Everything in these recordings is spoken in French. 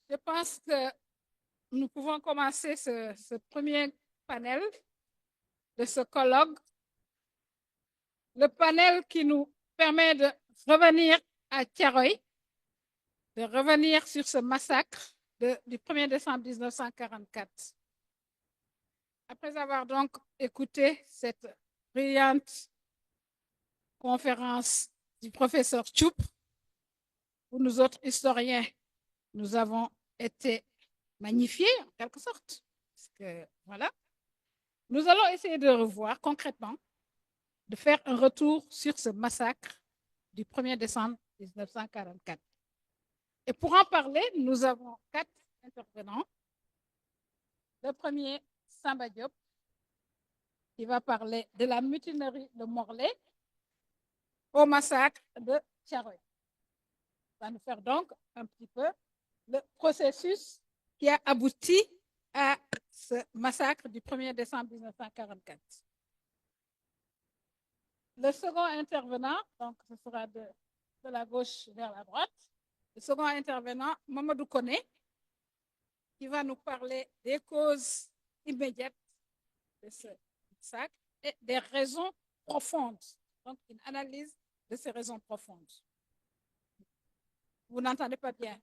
Je pense que nous pouvons commencer ce premier panel de ce colloque. Le panel qui nous permet de revenir à Thiaroye, de revenir sur ce massacre du 1er décembre 1944. Après avoir donc écouté cette brillante conférence du professeur Tchoup, où nous autres historiens, nous avons été magnifiés en quelque sorte. Parce que, voilà. Nous allons essayer de revoir concrètement, de faire un retour sur ce massacre du 1er décembre 1944. Et pour en parler, nous avons 4 intervenants. Le premier, Samba Diop, qui va parler de la mutinerie de Morlaix au massacre de Thiaroye. Ça va nous faire donc un petit peu le processus qui a abouti à ce massacre du 1er décembre 1944. Le second intervenant, donc ce sera de la gauche vers la droite, le second intervenant, Mamadou Koné, qui va nous parler des causes immédiates de ce massacre et des raisons profondes. Donc, une analyse de ces raisons profondes. Vous n'entendez pas bien?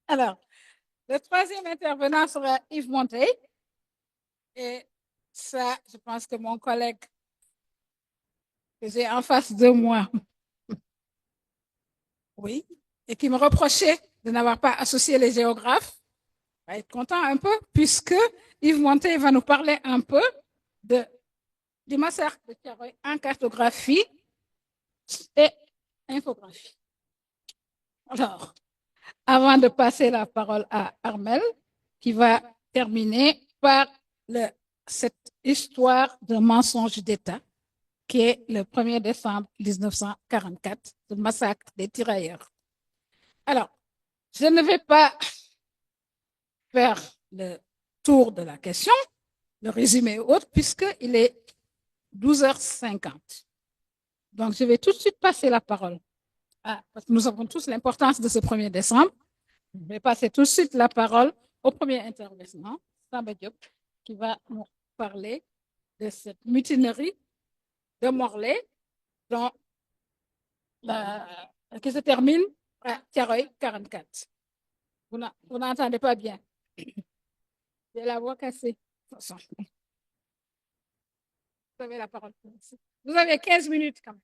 Alors, le troisième intervenant sera Yves Monteil. Et ça, je pense que mon collègue que j'ai en face de moi, oui, et qui me reprochait de n'avoir pas associé les géographes, va être content un peu, puisque Yves Monteil va nous parler un peu du massacre de Thiaroye en cartographie et infographie. Alors, avant de passer la parole à Armel, qui va terminer par cette histoire de mensonge d'État, qui est le 1er décembre 1944, le massacre des tirailleurs. Alors, je ne vais pas faire le tour de la question, le résumé autre, puisqu'il est 12h50. Donc, je vais tout de suite passer la parole. Parce que nous avons tous l'importance de ce 1er décembre. Je vais passer tout de suite la parole au premier intervenant, Samba Diop, qui va nous parler de cette mutinerie de Morlaix, qui se termine à Thiaroye 44. Vous n'entendez pas bien. J'ai la voix cassée. Vous avez la parole. Vous avez 15 minutes quand même.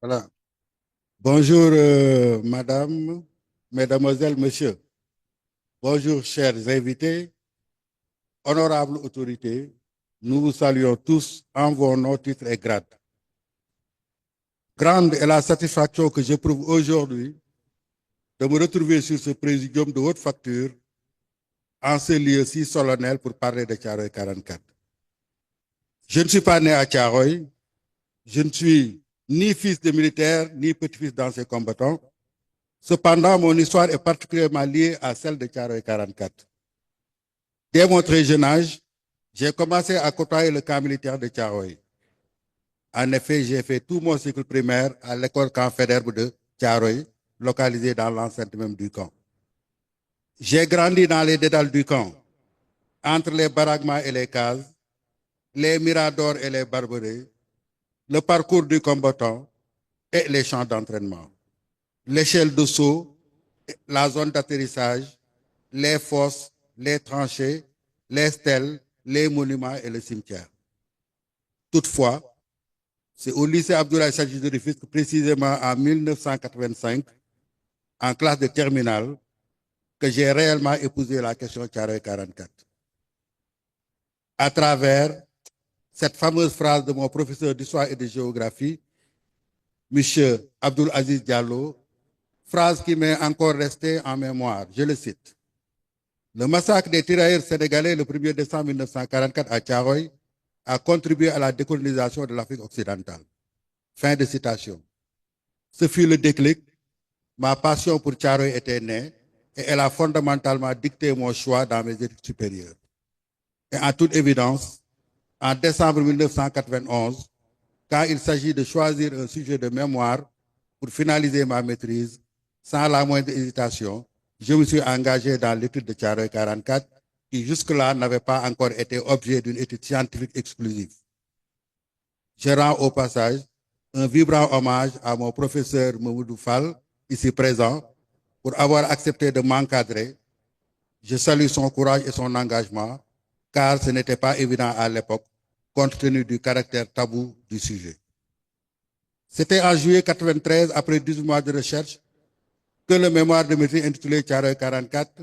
Voilà. Bonjour, madame, mesdemoiselles, messieurs. Bonjour, chers invités, honorables autorités. Nous vous saluons tous en vos noms, titres et grades. Grande est la satisfaction que j'éprouve aujourd'hui de me retrouver sur ce présidium de haute facture en ce lieu si solennel pour parler de Thiaroye 44. Je ne suis pas né à Thiaroye, je ne suis ni fils de militaire, ni petit-fils d'anciens combattants. Cependant, mon histoire est particulièrement liée à celle de Thiaroye 44. Dès mon très jeune âge, j'ai commencé à côtoyer le camp militaire de Thiaroye. En effet, j'ai fait tout mon cycle primaire à l'école camp Faidherbe de Thiaroye, localisée dans l'enceinte même du camp. J'ai grandi dans les dédales du camp, entre les baraquements et les cases, les miradors et les barberets, le parcours du combattant et les champs d'entraînement. L'échelle de saut, la zone d'atterrissage, les fosses, les tranchées, les stèles, les monuments et le cimetière. Toutefois, c'est au lycée Abdoulaye Sadji de Rufisque, précisément en 1985, en classe de terminale, que j'ai réellement épousé la question Thiaroye 44. À travers cette fameuse phrase de mon professeur d'histoire et de géographie, M. Abdoul Aziz Diallo, phrase qui m'est encore restée en mémoire. Je le cite. Le massacre des tirailleurs sénégalais le 1er décembre 1944 à Thiaroye a contribué à la décolonisation de l'Afrique occidentale. Fin de citation. Ce fut le déclic. Ma passion pour Thiaroye était née et elle a fondamentalement dicté mon choix dans mes études supérieures. Et en toute évidence, en décembre 1991, quand il s'agit de choisir un sujet de mémoire pour finaliser ma maîtrise, sans la moindre hésitation, je me suis engagé dans l'étude de Thiaroye 44, qui jusque-là n'avait pas encore été objet d'une étude scientifique exclusive. Je rends au passage un vibrant hommage à mon professeur Mamoudou Fall, ici présent, pour avoir accepté de m'encadrer. Je salue son courage et son engagement, car ce n'était pas évident à l'époque, compte tenu du caractère tabou du sujet. C'était en juillet 1993, après 18 mois de recherche, que le mémoire de maîtrise intitulé Thiaroye 44,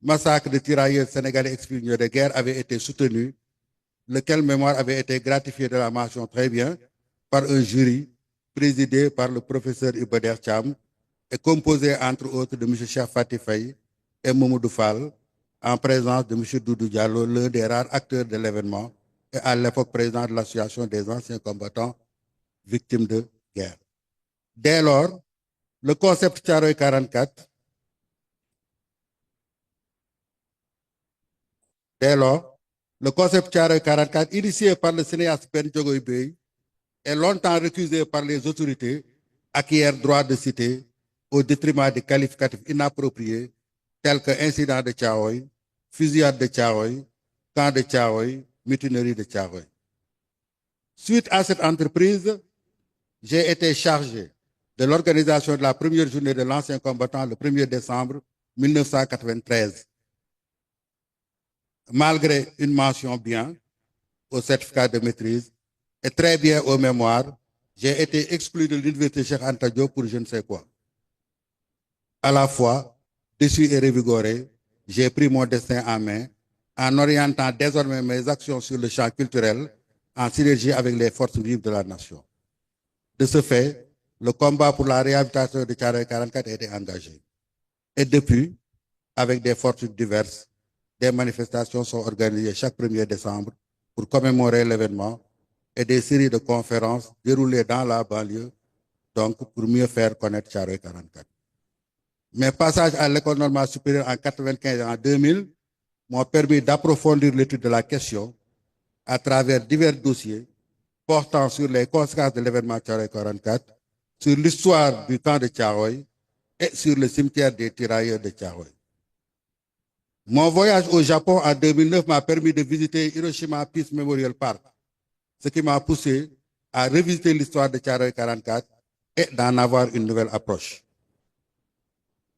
massacre de tirailleurs sénégalais expulsés de guerre, avait été soutenu, lequel mémoire avait été gratifié de la mention très bien par un jury présidé par le professeur Ibader Cham et composé entre autres de M. Cheikh Fatih Faye et Mamoudou Fall, en présence de M. Doudou Diallo, l'un des rares acteurs de l'événement et à l'époque président de l'association des anciens combattants victimes de guerre. Dès lors, le concept Thiaroye 44, initié par le cinéaste Ben Diogoy Bey, est longtemps récusé par les autorités, acquiert droit de cité au détriment des qualificatifs inappropriés tels que incident de Thiaroye, fusillade de Thiaroye, camp de Thiaroye, mutinerie de Thiaroye. Suite à cette entreprise, j'ai été chargé de l'organisation de la première journée de l'ancien combattant le 1er décembre 1993. Malgré une mention bien au certificat de maîtrise et très bien aux mémoires, j'ai été exclu de l'université Cheikh Anta Diop pour je ne sais quoi. À la fois, déçu et revigoré, j'ai pris mon destin en main en orientant désormais mes actions sur le champ culturel en synergie avec les forces vives de la nation. De ce fait, le combat pour la réhabilitation de Thiaroye 44 a été engagé. Et depuis, avec des forces diverses, des manifestations sont organisées chaque 1er décembre pour commémorer l'événement et des séries de conférences déroulées dans la banlieue, donc pour mieux faire connaître Thiaroye 44. Mes passages à l'école normale supérieure en 1995 et en 2000 m'ont permis d'approfondir l'étude de la question à travers divers dossiers portant sur les conséquences de l'événement Thiaroye 44, sur l'histoire du camp de Thiaroye et sur le cimetière des tirailleurs de Thiaroye. Mon voyage au Japon en 2009 m'a permis de visiter Hiroshima Peace Memorial Park, ce qui m'a poussé à revisiter l'histoire de Thiaroye 44 et d'en avoir une nouvelle approche.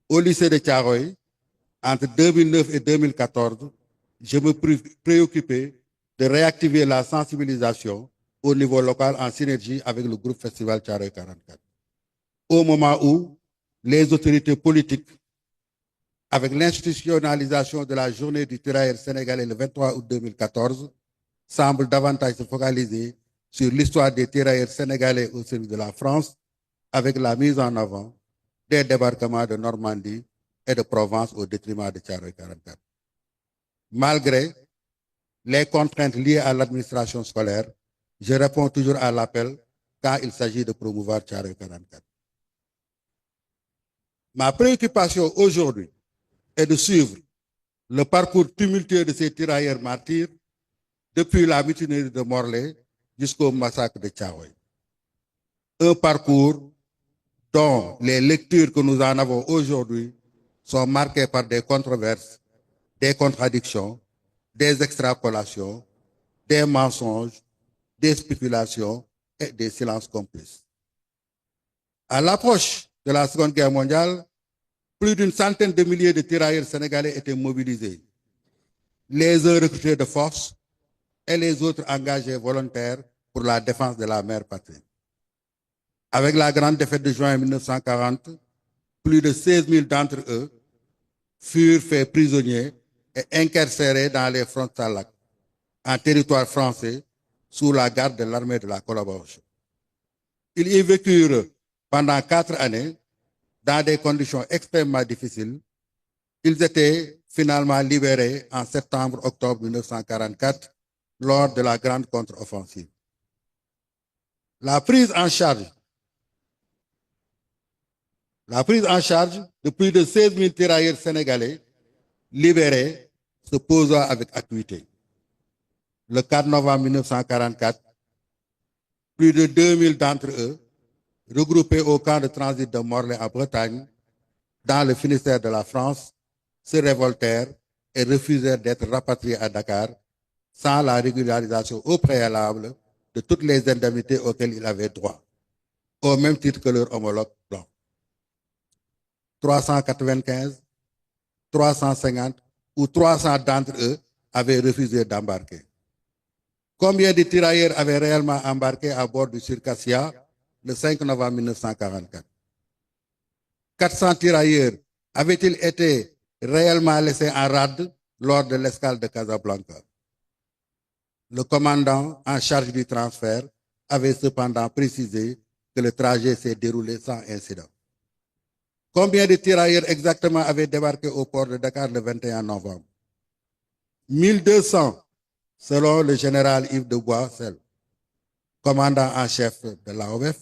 Au lycée de Thiaroye, entre 2009 et 2014, je me préoccupais de réactiver la sensibilisation au niveau local en synergie avec le groupe Festival Thiaroye 44. Au moment où les autorités politiques, avec l'institutionnalisation de la journée du tirailleur sénégalais le 23 août 2014, semblent davantage se focaliser sur l'histoire des tirailleurs sénégalais au service de la France, avec la mise en avant des débarquements de Normandie et de Provence au détriment de Thiaroye 44. Malgré les contraintes liées à l'administration scolaire, je réponds toujours à l'appel quand il s'agit de promouvoir Thiaroye 44. Ma préoccupation aujourd'hui est de suivre le parcours tumultueux de ces tirailleurs martyrs depuis la mutinerie de Morlaix jusqu'au massacre de Thiaroye. Un parcours dont les lectures que nous en avons aujourd'hui sont marquées par des controverses, des contradictions, des extrapolations, des mensonges, des spéculations et des silences complices. À l'approche de la Seconde Guerre mondiale, plus d'une centaine de milliers de tirailleurs sénégalais étaient mobilisés, les uns recrutés de force et les autres engagés volontaires pour la défense de la mère patrie. Avec la grande défaite de juin 1940, plus de 16 000 d'entre eux furent faits prisonniers et incarcérés dans les fronts Salak, en territoire français, sous la garde de l'armée de la collaboration. Ils y vécurent pendant 4 années dans des conditions extrêmement difficiles. Ils étaient finalement libérés en septembre-octobre 1944 lors de la grande contre-offensive. La prise en charge de plus de 16 000 tirailleurs sénégalais libérés se posa avec acuité. Le 4 novembre 1944, plus de 2000 d'entre eux, regroupés au camp de transit de Morlaix en Bretagne, dans le Finistère de la France, se révoltèrent et refusèrent d'être rapatriés à Dakar sans la régularisation au préalable de toutes les indemnités auxquelles ils avaient droit, au même titre que leurs homologues blancs. 395, 350 ou 300 d'entre eux avaient refusé d'embarquer. Combien de tirailleurs avaient réellement embarqué à bord du Circassia le 5 novembre 1944? 400 tirailleurs avaient-ils été réellement laissés en rade lors de l'escale de Casablanca? Le commandant en charge du transfert avait cependant précisé que le trajet s'est déroulé sans incident. Combien de tirailleurs exactement avaient débarqué au port de Dakar le 21 novembre? 1200, selon le général Yves de Boissel, commandant en chef de l'AOF.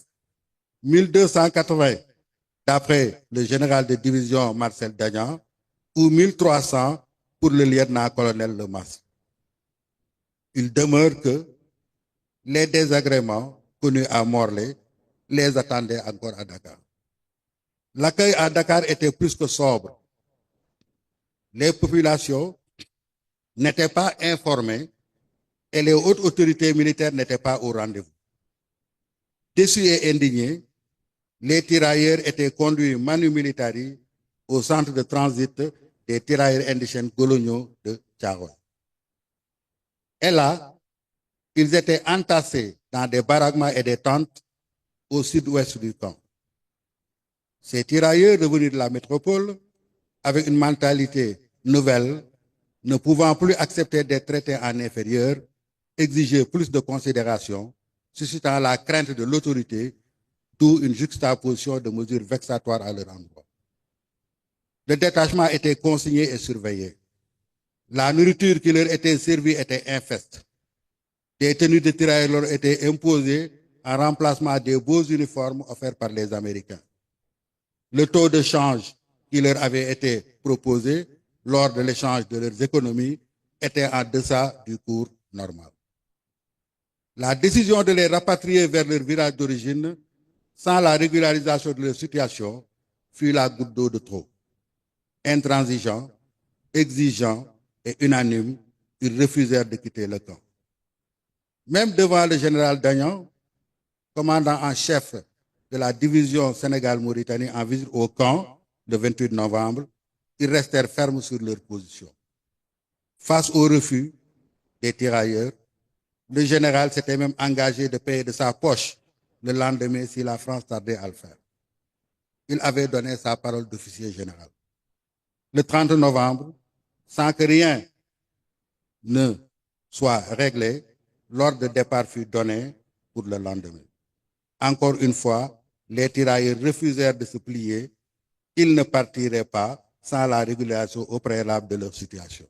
1280, d'après le général de division Marcel Dagnan, ou 1300 pour le lieutenant-colonel Lemas. Il demeure que les désagréments connus à Morlaix les attendaient encore à Dakar. L'accueil à Dakar était plus que sobre. Les populations n'étaient pas informées et les hautes autorités militaires n'étaient pas au rendez-vous. Déçus et indignés, les tirailleurs étaient conduits manu militari au centre de transit des tirailleurs indigènes coloniaux de Thiaroye. Et là, ils étaient entassés dans des baraquements et des tentes au sud-ouest du camp. Ces tirailleurs revenus de la métropole, avec une mentalité nouvelle, ne pouvant plus accepter d'être traités en inférieur, exigeaient plus de considération, suscitant la crainte de l'autorité, d'où une juxtaposition de mesures vexatoires à leur endroit. Le détachement était consigné et surveillé. La nourriture qui leur était servie était infeste. Des tenues de tirailleurs leur étaient imposées en remplacement des beaux uniformes offerts par les Américains. Le taux de change qui leur avait été proposé lors de l'échange de leurs économies était en deçà du cours normal. La décision de les rapatrier vers leur village d'origine, sans la régularisation de leur situation, fut la goutte d'eau de trop. Intransigeants, exigeants et unanimes, ils refusèrent de quitter le camp. Même devant le général Dagnan, commandant en chef de la division Sénégal-Mauritanie en visite au camp le 28 novembre, ils restèrent fermes sur leur position. Face au refus des tirailleurs, le général s'était même engagé de payer de sa poche le lendemain si la France tardait à le faire. Il avait donné sa parole d'officier général. Le 30 novembre, sans que rien ne soit réglé, l'ordre de départ fut donné pour le lendemain. Encore une fois, les tirailleurs refusèrent de se plier. Ils ne partiraient pas sans la régulation au préalable de leur situation.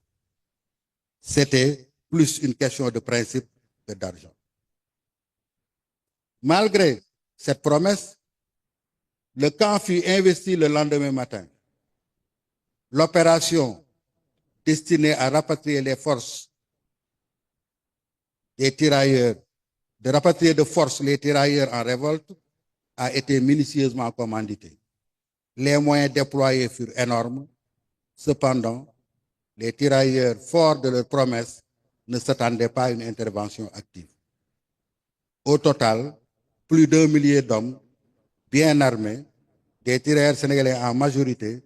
C'était plus une question de principe que d'argent. Malgré cette promesse, le camp fut investi le lendemain matin. L'opération destinée à rapatrier les forces des tirailleurs, de rapatrier de force les tirailleurs en révolte, a été minutieusement commanditée. Les moyens déployés furent énormes. Cependant, les tirailleurs, forts de leur promesse, ne s'attendaient pas à une intervention active. Au total, plus d'1 millier d'hommes bien armés, des tirailleurs sénégalais en majorité,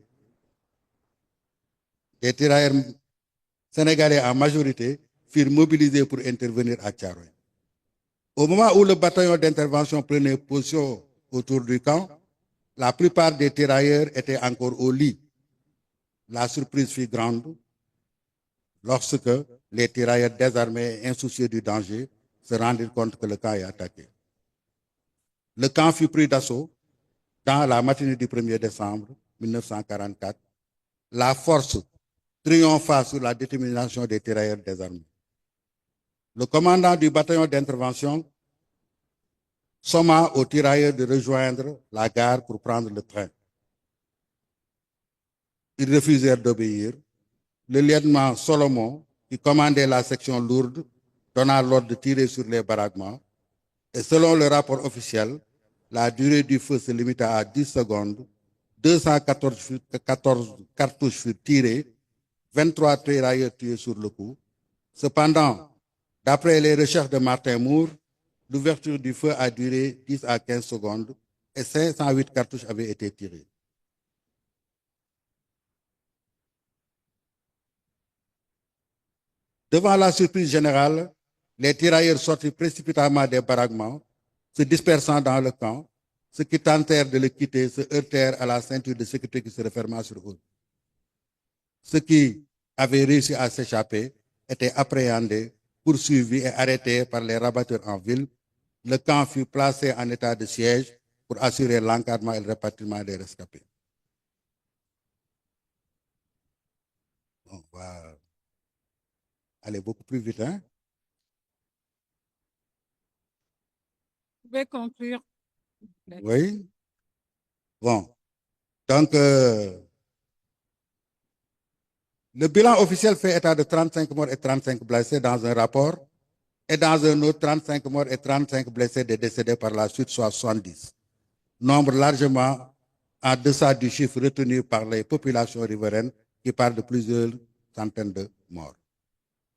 furent mobilisés pour intervenir à Thiaroye. Au moment où le bataillon d'intervention prenait position autour du camp, la plupart des tirailleurs étaient encore au lit. La surprise fut grande lorsque les tirailleurs désarmés et insoucieux du danger se rendirent compte que le camp est attaqué. Le camp fut pris d'assaut dans la matinée du 1er décembre 1944. La force triompha sur la détermination des tirailleurs désarmés. Le commandant du bataillon d'intervention somma aux tirailleurs de rejoindre la gare pour prendre le train. Ils refusèrent d'obéir. Le lieutenant Solomon, qui commandait la section lourde, donna l'ordre de tirer sur les baraquements. Et selon le rapport officiel, la durée du feu se limita à 10 secondes. 214 cartouches furent tirées, 23 tirailleurs tués sur le coup. Cependant, d'après les recherches de Martin Moore, l'ouverture du feu a duré 10 à 15 secondes et 508 cartouches avaient été tirées. Devant la surprise générale, les tirailleurs sortis précipitamment des baraquements, se dispersant dans le camp, ceux qui tentèrent de le quitter se heurtèrent à la ceinture de sécurité qui se referma sur eux. Ceux qui avaient réussi à s'échapper étaient appréhendés, poursuivis et arrêtés par les rabatteurs en ville. Le camp fut placé en état de siège pour assurer l'encadrement et le répartiment des rescapés. On va aller beaucoup plus vite, hein? Vous pouvez conclure. Oui. Bon. Donc, le bilan officiel fait état de 35 morts et 35 blessés dans un rapport, et dans un autre, 35 morts et 35 blessés des décédés par la suite, soit 70. Nombre largement en deçà du chiffre retenu par les populations riveraines qui parlent de plusieurs centaines de morts.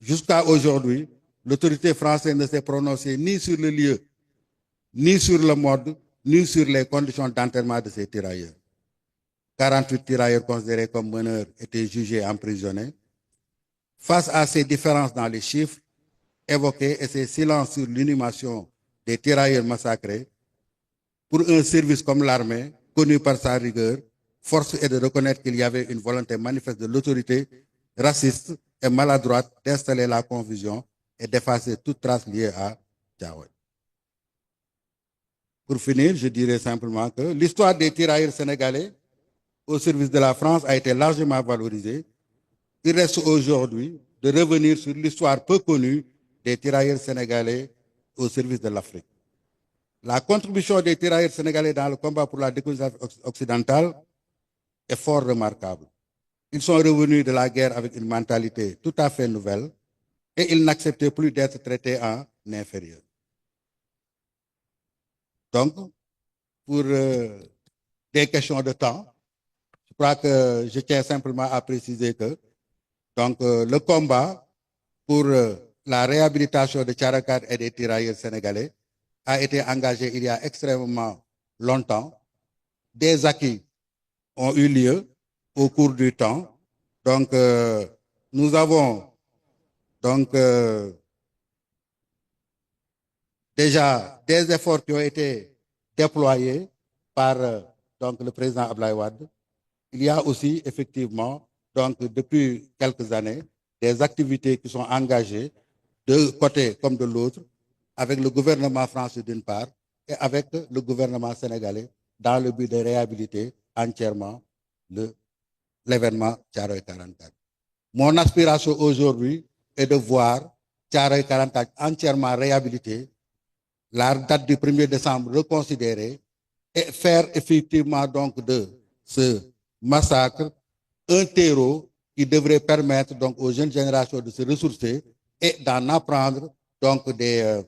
Jusqu'à aujourd'hui, l'autorité française ne s'est prononcée ni sur le lieu, ni sur le mode, ni sur les conditions d'enterrement de ces tirailleurs. 48 tirailleurs considérés comme meneurs étaient jugés et emprisonnés. Face à ces différences dans les chiffres évoqués et ces silences sur l'inhumation des tirailleurs massacrés, pour un service comme l'armée, connu par sa rigueur, force est de reconnaître qu'il y avait une volonté manifeste de l'autorité raciste et maladroite d'installer la confusion et d'effacer toute trace liée à Thiaroye. Pour finir, je dirais simplement que l'histoire des tirailleurs sénégalais au service de la France a été largement valorisée. Il reste aujourd'hui de revenir sur l'histoire peu connue des tirailleurs sénégalais au service de l'Afrique. La contribution des tirailleurs sénégalais dans le combat pour la décolonisation occidentale est fort remarquable. Ils sont revenus de la guerre avec une mentalité tout à fait nouvelle et ils n'acceptaient plus d'être traités en inférieurs. Donc, pour des questions de temps, je crois que je tiens simplement à préciser que donc, le combat pour la réhabilitation de Tcharakat et des tirailleurs sénégalais a été engagé il y a extrêmement longtemps. Des acquis ont eu lieu au cours du temps. Donc, nous avons donc déjà des efforts qui ont été déployés par donc, le président Abdoulaye Wade. Il y a aussi effectivement, donc depuis quelques années, des activités qui sont engagées de côté comme de l'autre, avec le gouvernement français d'une part et avec le gouvernement sénégalais dans le but de réhabiliter entièrement l'événement Thiaroye 44. Mon aspiration aujourd'hui est de voir Thiaroye 44 entièrement réhabilité, la date du 1er décembre reconsidérée et faire effectivement donc de ce massacre un terreau qui devrait permettre donc aux jeunes générations de se ressourcer et d'en apprendre donc des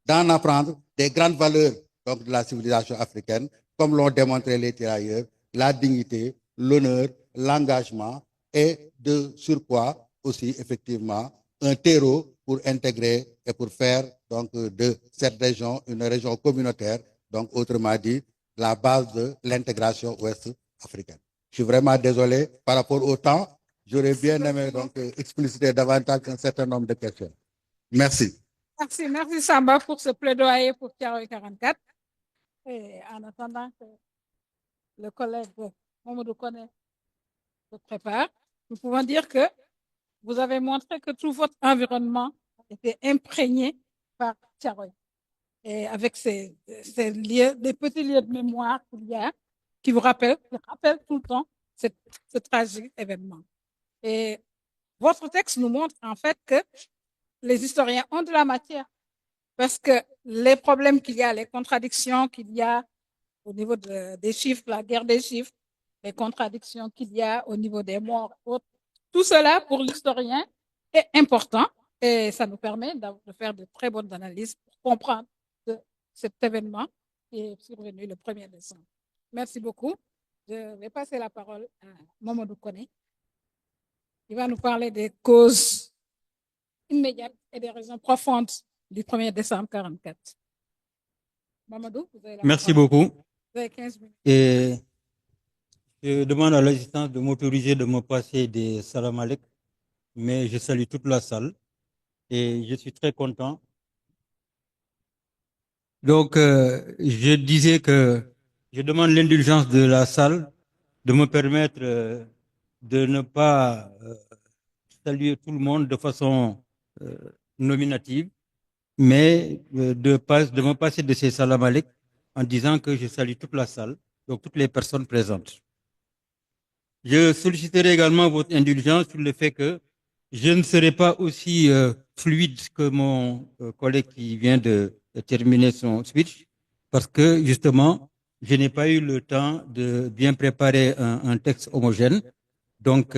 grandes valeurs donc, de la civilisation africaine, comme l'ont démontré les tirailleurs, la dignité, l'honneur, l'engagement et de surcroît aussi effectivement un terreau pour intégrer et pour faire donc de cette région une région communautaire, donc autrement dit la base de l'intégration ouest-africaine. Je suis vraiment désolé par rapport au temps. J'aurais bien aimé donc expliciter davantage un certain nombre de questions. Merci. Merci Samba pour ce plaidoyer pour Thiaroye 44. Et en attendant que le collègue Mamadou Koné se prépare, nous pouvons dire que vous avez montré que tout votre environnement était imprégné par Thiaroye. Et avec ces lieux, des petits lieux de mémoire qu'il y a, qui vous rappellent tout le temps ce tragique événement. Et votre texte nous montre en fait que les historiens ont de la matière parce que les problèmes qu'il y a, les contradictions qu'il y a au niveau des chiffres, la guerre des chiffres, les contradictions qu'il y a au niveau des morts, tout cela pour l'historien est important et ça nous permet de faire de très bonnes analyses pour comprendre cet événement qui est survenu le 1er décembre. Merci beaucoup. Je vais passer la parole à Mamadou Koné. Il va nous parler des causes immédiates et des raisons profondes du 1er décembre 1944. Mamadou, vous avez la Merci parole. beaucoup. Vous avez 15 minutes. Et je demande à l'assistance de m'autoriser de me passer des salam alek, mais je salue toute la salle et je suis très content. Donc, je disais que je demande l'indulgence de la salle de me permettre de ne pas saluer tout le monde de façon nominative, mais de me passer de ces salam alek en disant que je salue toute la salle, donc toutes les personnes présentes. Je solliciterai également votre indulgence sur le fait que je ne serai pas aussi fluide que mon collègue qui vient de terminer son speech, parce que justement, je n'ai pas eu le temps de bien préparer un texte homogène. Donc,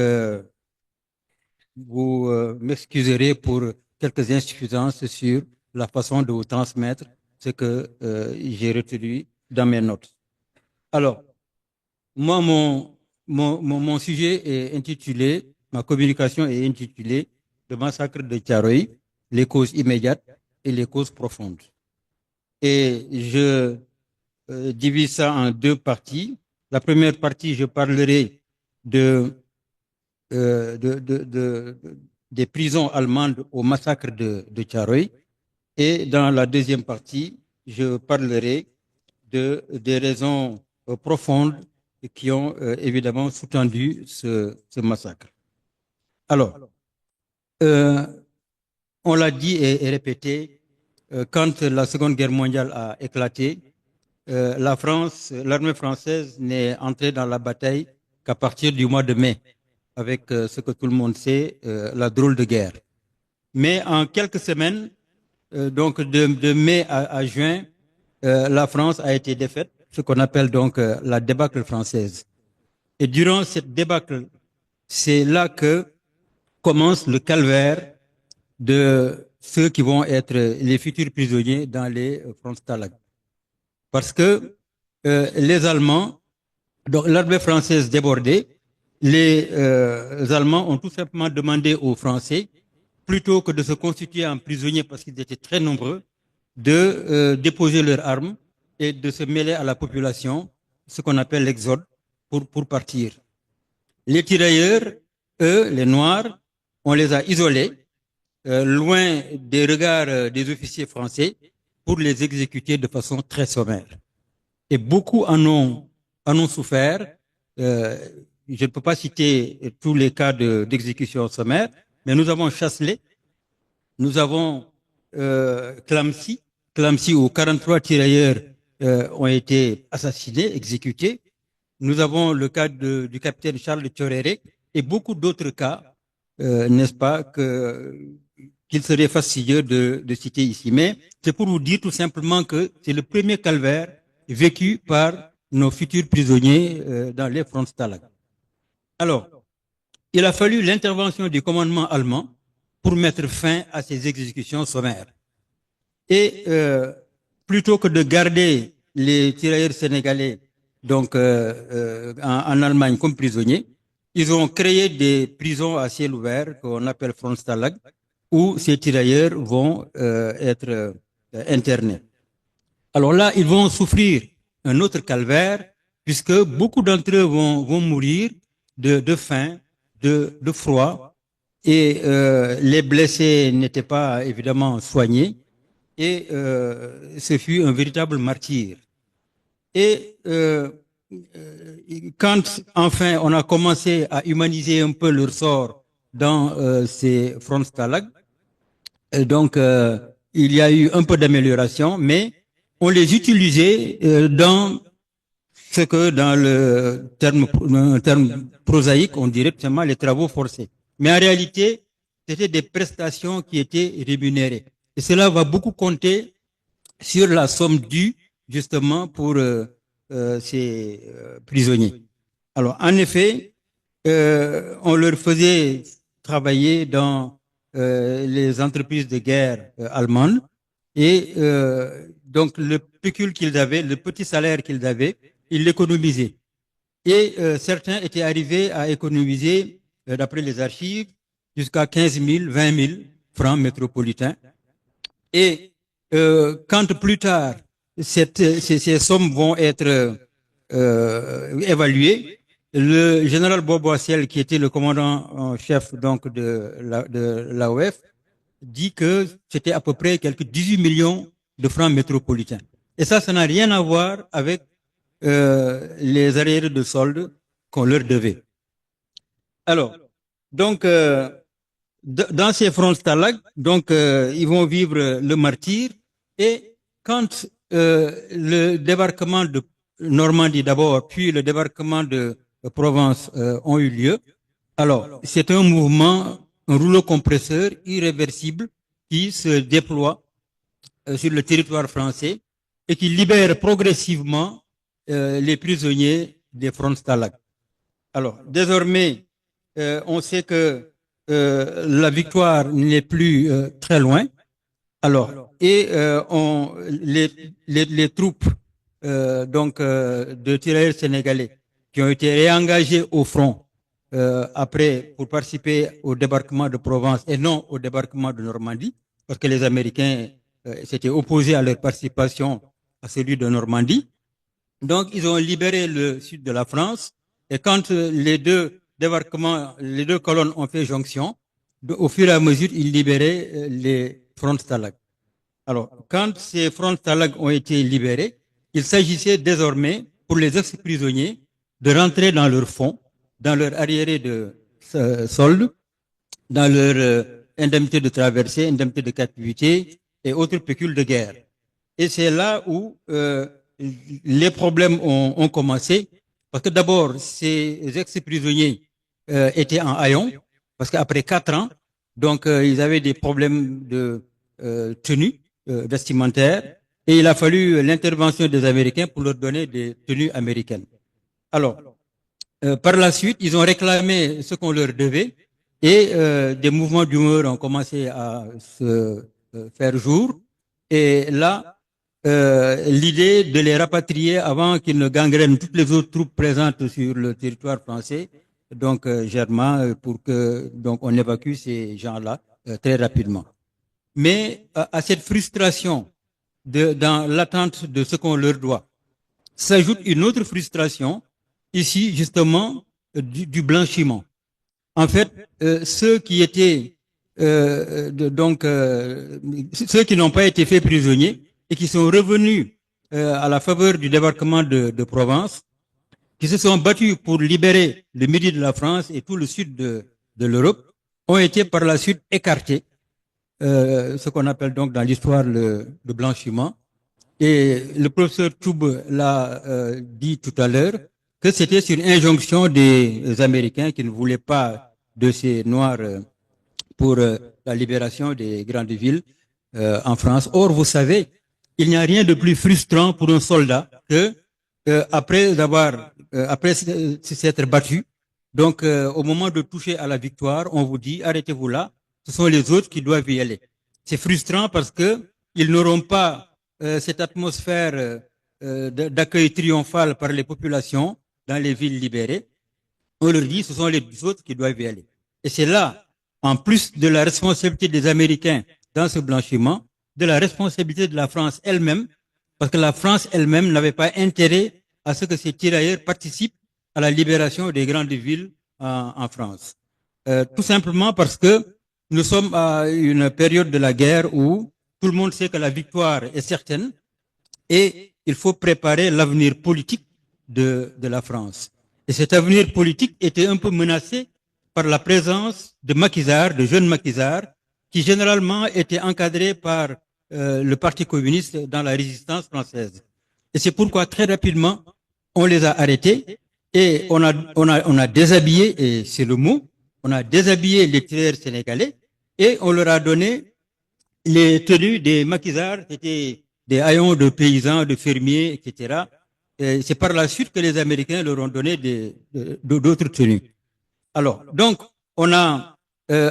vous m'excuserez pour quelques insuffisances sur la façon de vous transmettre ce que j'ai retenu dans mes notes. Alors, moi, mon sujet est intitulé, ma communication est intitulée Le massacre de Thiaroye, les causes immédiates et les causes profondes. Et je divise ça en deux parties. La première partie, je parlerai des prisons allemandes au massacre de Thiaroye. Et dans la deuxième partie, je parlerai des raisons profondes qui ont évidemment sous-tendu ce massacre. Alors, on l'a dit et répété, quand la Seconde Guerre mondiale a éclaté, l'armée française n'est entrée dans la bataille qu'à partir du mois de mai, avec ce que tout le monde sait, la drôle de guerre. Mais en quelques semaines, donc de mai à juin, la France a été défaite, ce qu'on appelle donc la débâcle française. Et durant cette débâcle, c'est là que commence le calvaire de ceux qui vont être les futurs prisonniers dans les fronts Stalag. Parce que les Allemands, donc l'armée française débordée, les Allemands ont tout simplement demandé aux Français, plutôt que de se constituer en prisonniers parce qu'ils étaient très nombreux, de déposer leurs armes et de se mêler à la population, ce qu'on appelle l'exode, pour partir. Les tirailleurs, eux, les Noirs, on les a isolés, loin des regards des officiers français, pour les exécuter de façon très sommaire. Et beaucoup en ont souffert. Je ne peux pas citer tous les cas d'exécution sommaire, mais nous avons Chasselet, nous avons Clamcy où 43 tirailleurs ont été assassinés, exécutés. Nous avons le cas du capitaine Charles Thioréré et beaucoup d'autres cas, n'est-ce pas, qu'il serait fastidieux de citer ici. Mais c'est pour vous dire tout simplement que c'est le premier calvaire vécu par nos futurs prisonniers dans les fronts Stalag. Alors, il a fallu l'intervention du commandement allemand pour mettre fin à ces exécutions sommaires. Et plutôt que de garder les tirailleurs sénégalais donc en Allemagne comme prisonniers, ils ont créé des prisons à ciel ouvert qu'on appelle front Stalag, où ces tirailleurs vont être internés. Alors là, ils vont souffrir un autre calvaire, puisque beaucoup d'entre eux vont mourir de faim, de froid, et les blessés n'étaient pas évidemment soignés, et ce fut un véritable martyre. Et quand enfin on a commencé à humaniser un peu leur sort dans ces fronts Stalag, donc il y a eu un peu d'amélioration, mais on les utilisait dans ce que dans un terme prosaïque, on dirait tout simplement les travaux forcés. Mais en réalité, c'était des prestations qui étaient rémunérées. Et cela va beaucoup compter sur la somme due, justement, pour ces prisonniers. Alors, en effet, on leur faisait travailler dans les entreprises de guerre allemandes et donc le pécule qu'ils avaient, le petit salaire qu'ils avaient, ils l'économisaient. Et certains étaient arrivés à économiser, d'après les archives, jusqu'à 15 000, 20 000 francs métropolitains. Et quand plus tard, ces sommes vont être évaluées, le général Boboisiel, qui était le commandant en chef donc de l'AOF, dit que c'était à peu près quelques 18 millions de francs métropolitains. Et ça n'a rien à voir avec les arriérés de solde qu'on leur devait. Alors, donc, dans ces fronts stalag, donc, ils vont vivre le martyre. Et quand le débarquement de Normandie d'abord, puis le débarquement de Provence ont eu lieu, alors, c'est un mouvement, un rouleau compresseur irréversible qui se déploie sur le territoire français et qui libère progressivement les prisonniers des fronts stalag. Alors, désormais, on sait que la victoire n'est plus très loin. Alors, et les troupes de tirailleurs sénégalais qui ont été réengagés au front après pour participer au débarquement de Provence et non au débarquement de Normandie, parce que les Américains s'étaient opposés à leur participation à celui de Normandie. Donc, ils ont libéré le sud de la France. Et quand les deux débarquements, les deux colonnes ont fait jonction, au fur et à mesure, ils libéraient les fronts stalag. Alors, quand ces fronts stalag ont été libérés, il s'agissait désormais, pour les ex-prisonniers, de rentrer dans leur fonds, dans leur arriéré de solde, dans leur indemnité de traversée, indemnité de captivité et autres pécules de guerre. Et c'est là où les problèmes ont commencé, parce que d'abord, ces ex-prisonniers étaient en haillons, parce qu'après 4 ans, donc ils avaient des problèmes de tenue vestimentaire, et il a fallu l'intervention des Américains pour leur donner des tenues américaines. Alors, par la suite, ils ont réclamé ce qu'on leur devait, et des mouvements d'humeur ont commencé à se faire jour, et là, l'idée de les rapatrier avant qu'ils ne gangrènent toutes les autres troupes présentes sur le territoire français, donc germain, pour que donc on évacue ces gens-là très rapidement. Mais à cette frustration dans l'attente de ce qu'on leur doit, s'ajoute une autre frustration, ici justement du blanchiment. En fait, ceux qui étaient ceux qui n'ont pas été faits prisonniers et qui sont revenus à la faveur du débarquement de Provence, qui se sont battus pour libérer le midi de la France et tout le sud de l'Europe, ont été par la suite écartés, ce qu'on appelle donc dans l'histoire le blanchiment. Et le professeur Toub l'a dit tout à l'heure, que c'était sur injonction des Américains qui ne voulaient pas de ces Noirs pour la libération des grandes villes en France. Or, vous savez, il n'y a rien de plus frustrant pour un soldat que après s'être battu, donc au moment de toucher à la victoire, on vous dit arrêtez-vous là, ce sont les autres qui doivent y aller. C'est frustrant parce que ils n'auront pas cette atmosphère d'accueil triomphal par les populations dans les villes libérées. On leur dit ce sont les autres qui doivent y aller. Et c'est là, en plus de la responsabilité des Américains dans ce blanchiment, de la responsabilité de la France elle-même, parce que la France elle-même n'avait pas intérêt à ce que ces tirailleurs participent à la libération des grandes villes en France. Tout simplement parce que nous sommes à une période de la guerre où tout le monde sait que la victoire est certaine et il faut préparer l'avenir politique de la France. Et cet avenir politique était un peu menacé par la présence de maquisards, de jeunes maquisards, qui généralement étaient encadrés par le Parti communiste dans la résistance française. Et c'est pourquoi très rapidement, on les a arrêtés et on a déshabillé, et c'est le mot, on a déshabillé les tirailleurs sénégalais et on leur a donné les tenues des maquisards, c'était des haillons de paysans, de fermiers, etc. C'est par la suite que les Américains leur ont donné d'autres tenues. Alors, donc, on a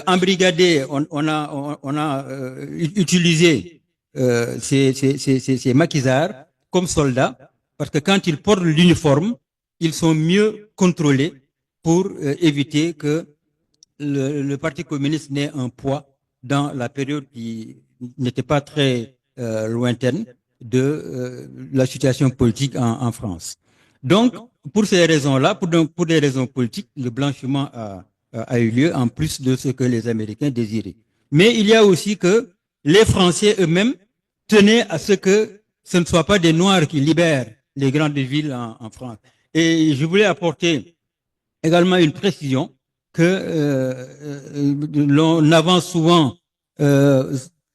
embrigadé, on a utilisé ces maquisards comme soldats, parce que quand ils portent l'uniforme, ils sont mieux contrôlés pour éviter que le Parti communiste n'ait un poids dans la période qui n'était pas très lointaine de la situation politique en France. Donc, pour ces raisons-là, pour des raisons politiques, le blanchiment a eu lieu en plus de ce que les Américains désiraient. Mais il y a aussi que les Français eux-mêmes tenaient à ce que ce ne soit pas des Noirs qui libèrent les grandes villes en France. Et je voulais apporter également une précision que l'on avance souvent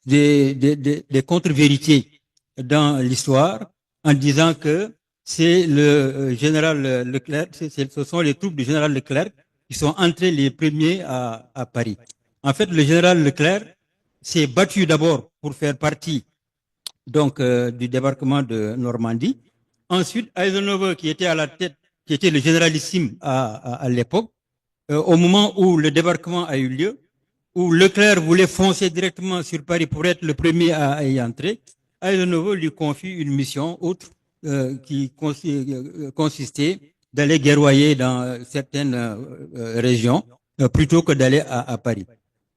des contre-vérités dans l'histoire en disant que c'est le général Leclerc, ce sont les troupes du général Leclerc qui sont entrés les premiers à Paris. En fait, le général Leclerc s'est battu d'abord pour faire partie donc du débarquement de Normandie. Ensuite, Eisenhower, qui était à la tête, qui était le généralissime à l'époque, au moment où le débarquement a eu lieu, où Leclerc voulait foncer directement sur Paris pour être le premier à y entrer, Eisenhower lui confie une mission autre qui consistait d'aller guerroyer dans certaines régions plutôt que d'aller à Paris.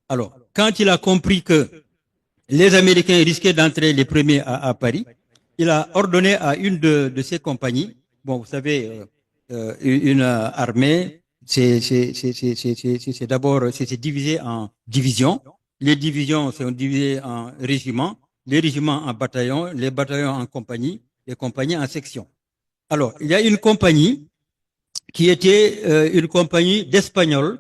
Alors, quand il a compris que les Américains risquaient d'entrer les premiers à Paris, il a ordonné à une de ses compagnies, bon, vous savez, une armée, c'est d'abord, c'est divisé en divisions. Les divisions sont divisées en régiments, les régiments en bataillons, les bataillons en compagnies, les compagnies en sections. Alors, il y a une compagnie qui était une compagnie d'Espagnols,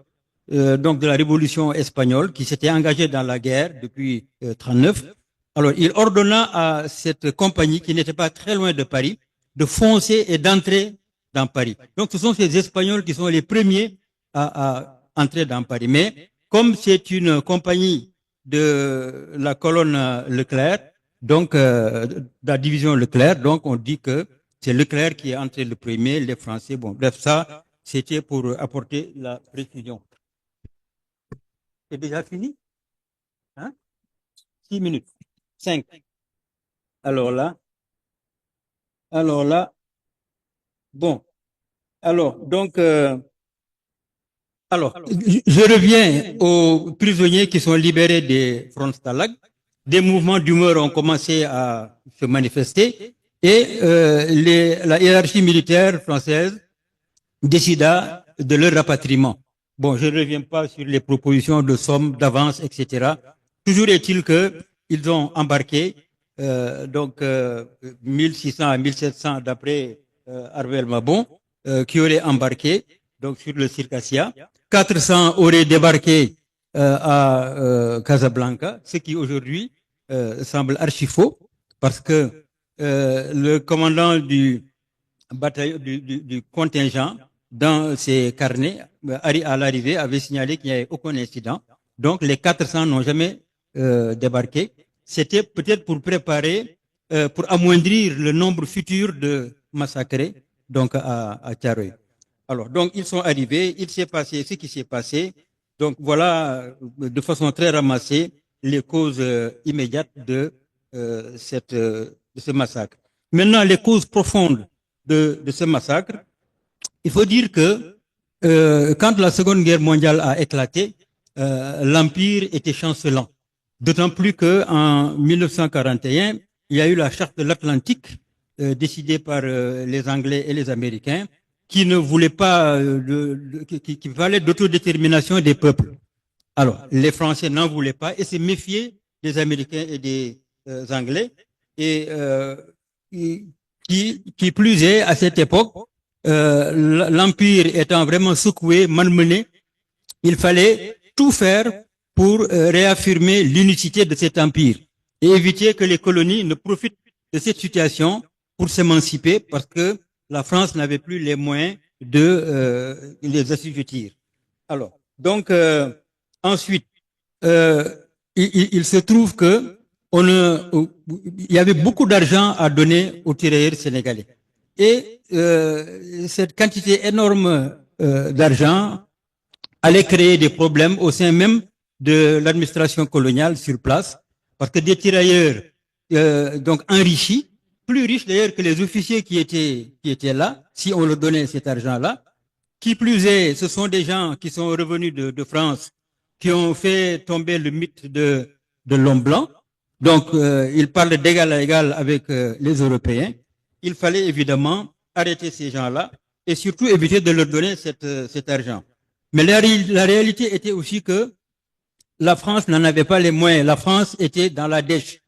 donc de la Révolution espagnole, qui s'était engagée dans la guerre depuis 1939. Alors, il ordonna à cette compagnie, qui n'était pas très loin de Paris, de foncer et d'entrer dans Paris. Donc, ce sont ces Espagnols qui sont les premiers à entrer dans Paris. Mais comme c'est une compagnie de la colonne Leclerc, donc la division Leclerc, donc on dit que c'est Leclerc qui est entré le premier, les Français. Bon, bref, ça, c'était pour apporter la précision. C'est déjà fini? Hein? 6 minutes. 5. Alors là, bon. Alors, donc, je reviens aux prisonniers qui sont libérés des Frontstalag. Des mouvements d'humeur ont commencé à se manifester et la hiérarchie militaire française décida de leur rapatriement. Bon, je ne reviens pas sur les propositions de sommes, d'avance, etc. Toujours est-il qu'ils ont embarqué, donc 1600 à 1700 d'après Arvel Mabon, qui auraient embarqué donc sur le Circassia. 400 auraient débarqué à Casablanca, ce qui aujourd'hui semble archi faux, parce que le commandant du bataillon, du contingent, dans ses carnets, à l'arrivée, avait signalé qu'il n'y avait aucun incident. Donc, les 400 n'ont jamais débarqué. C'était peut-être pour préparer, pour amoindrir le nombre futur de massacrés, donc à Thiaroye. Alors, donc, ils sont arrivés, il s'est passé ce qui s'est passé. Donc, voilà, de façon très ramassée, les causes immédiates de ce massacre. Maintenant, les causes profondes de ce massacre, il faut dire que quand la Seconde Guerre mondiale a éclaté, l'Empire était chancelant. D'autant plus qu'en 1941, il y a eu la Charte de l'Atlantique décidée par les Anglais et les Américains, qui ne voulait pas, qui valait d'autodétermination des peuples. Alors, les Français n'en voulaient pas et se méfiaient des Américains et des Anglais. Et qui plus est, à cette époque, l'Empire étant vraiment secoué, malmené, il fallait tout faire pour réaffirmer l'unicité de cet empire et éviter que les colonies ne profitent de cette situation pour s'émanciper, parce que la France n'avait plus les moyens de les assujettir. Alors, donc, ensuite, il se trouve que il y avait beaucoup d'argent à donner aux tirailleurs sénégalais. Et cette quantité énorme d'argent allait créer des problèmes au sein même de l'administration coloniale sur place, parce que des tirailleurs donc enrichis, plus riches d'ailleurs que les officiers qui étaient là, si on leur donnait cet argent-là. Qui plus est, ce sont des gens qui sont revenus de France, qui ont fait tomber le mythe de l'homme blanc. Donc, ils parlent d'égal à égal avec les Européens. Il fallait évidemment arrêter ces gens-là et surtout éviter de leur donner cet argent. Mais la réalité était aussi que la France n'en avait pas les moyens. La France était dans la dèche.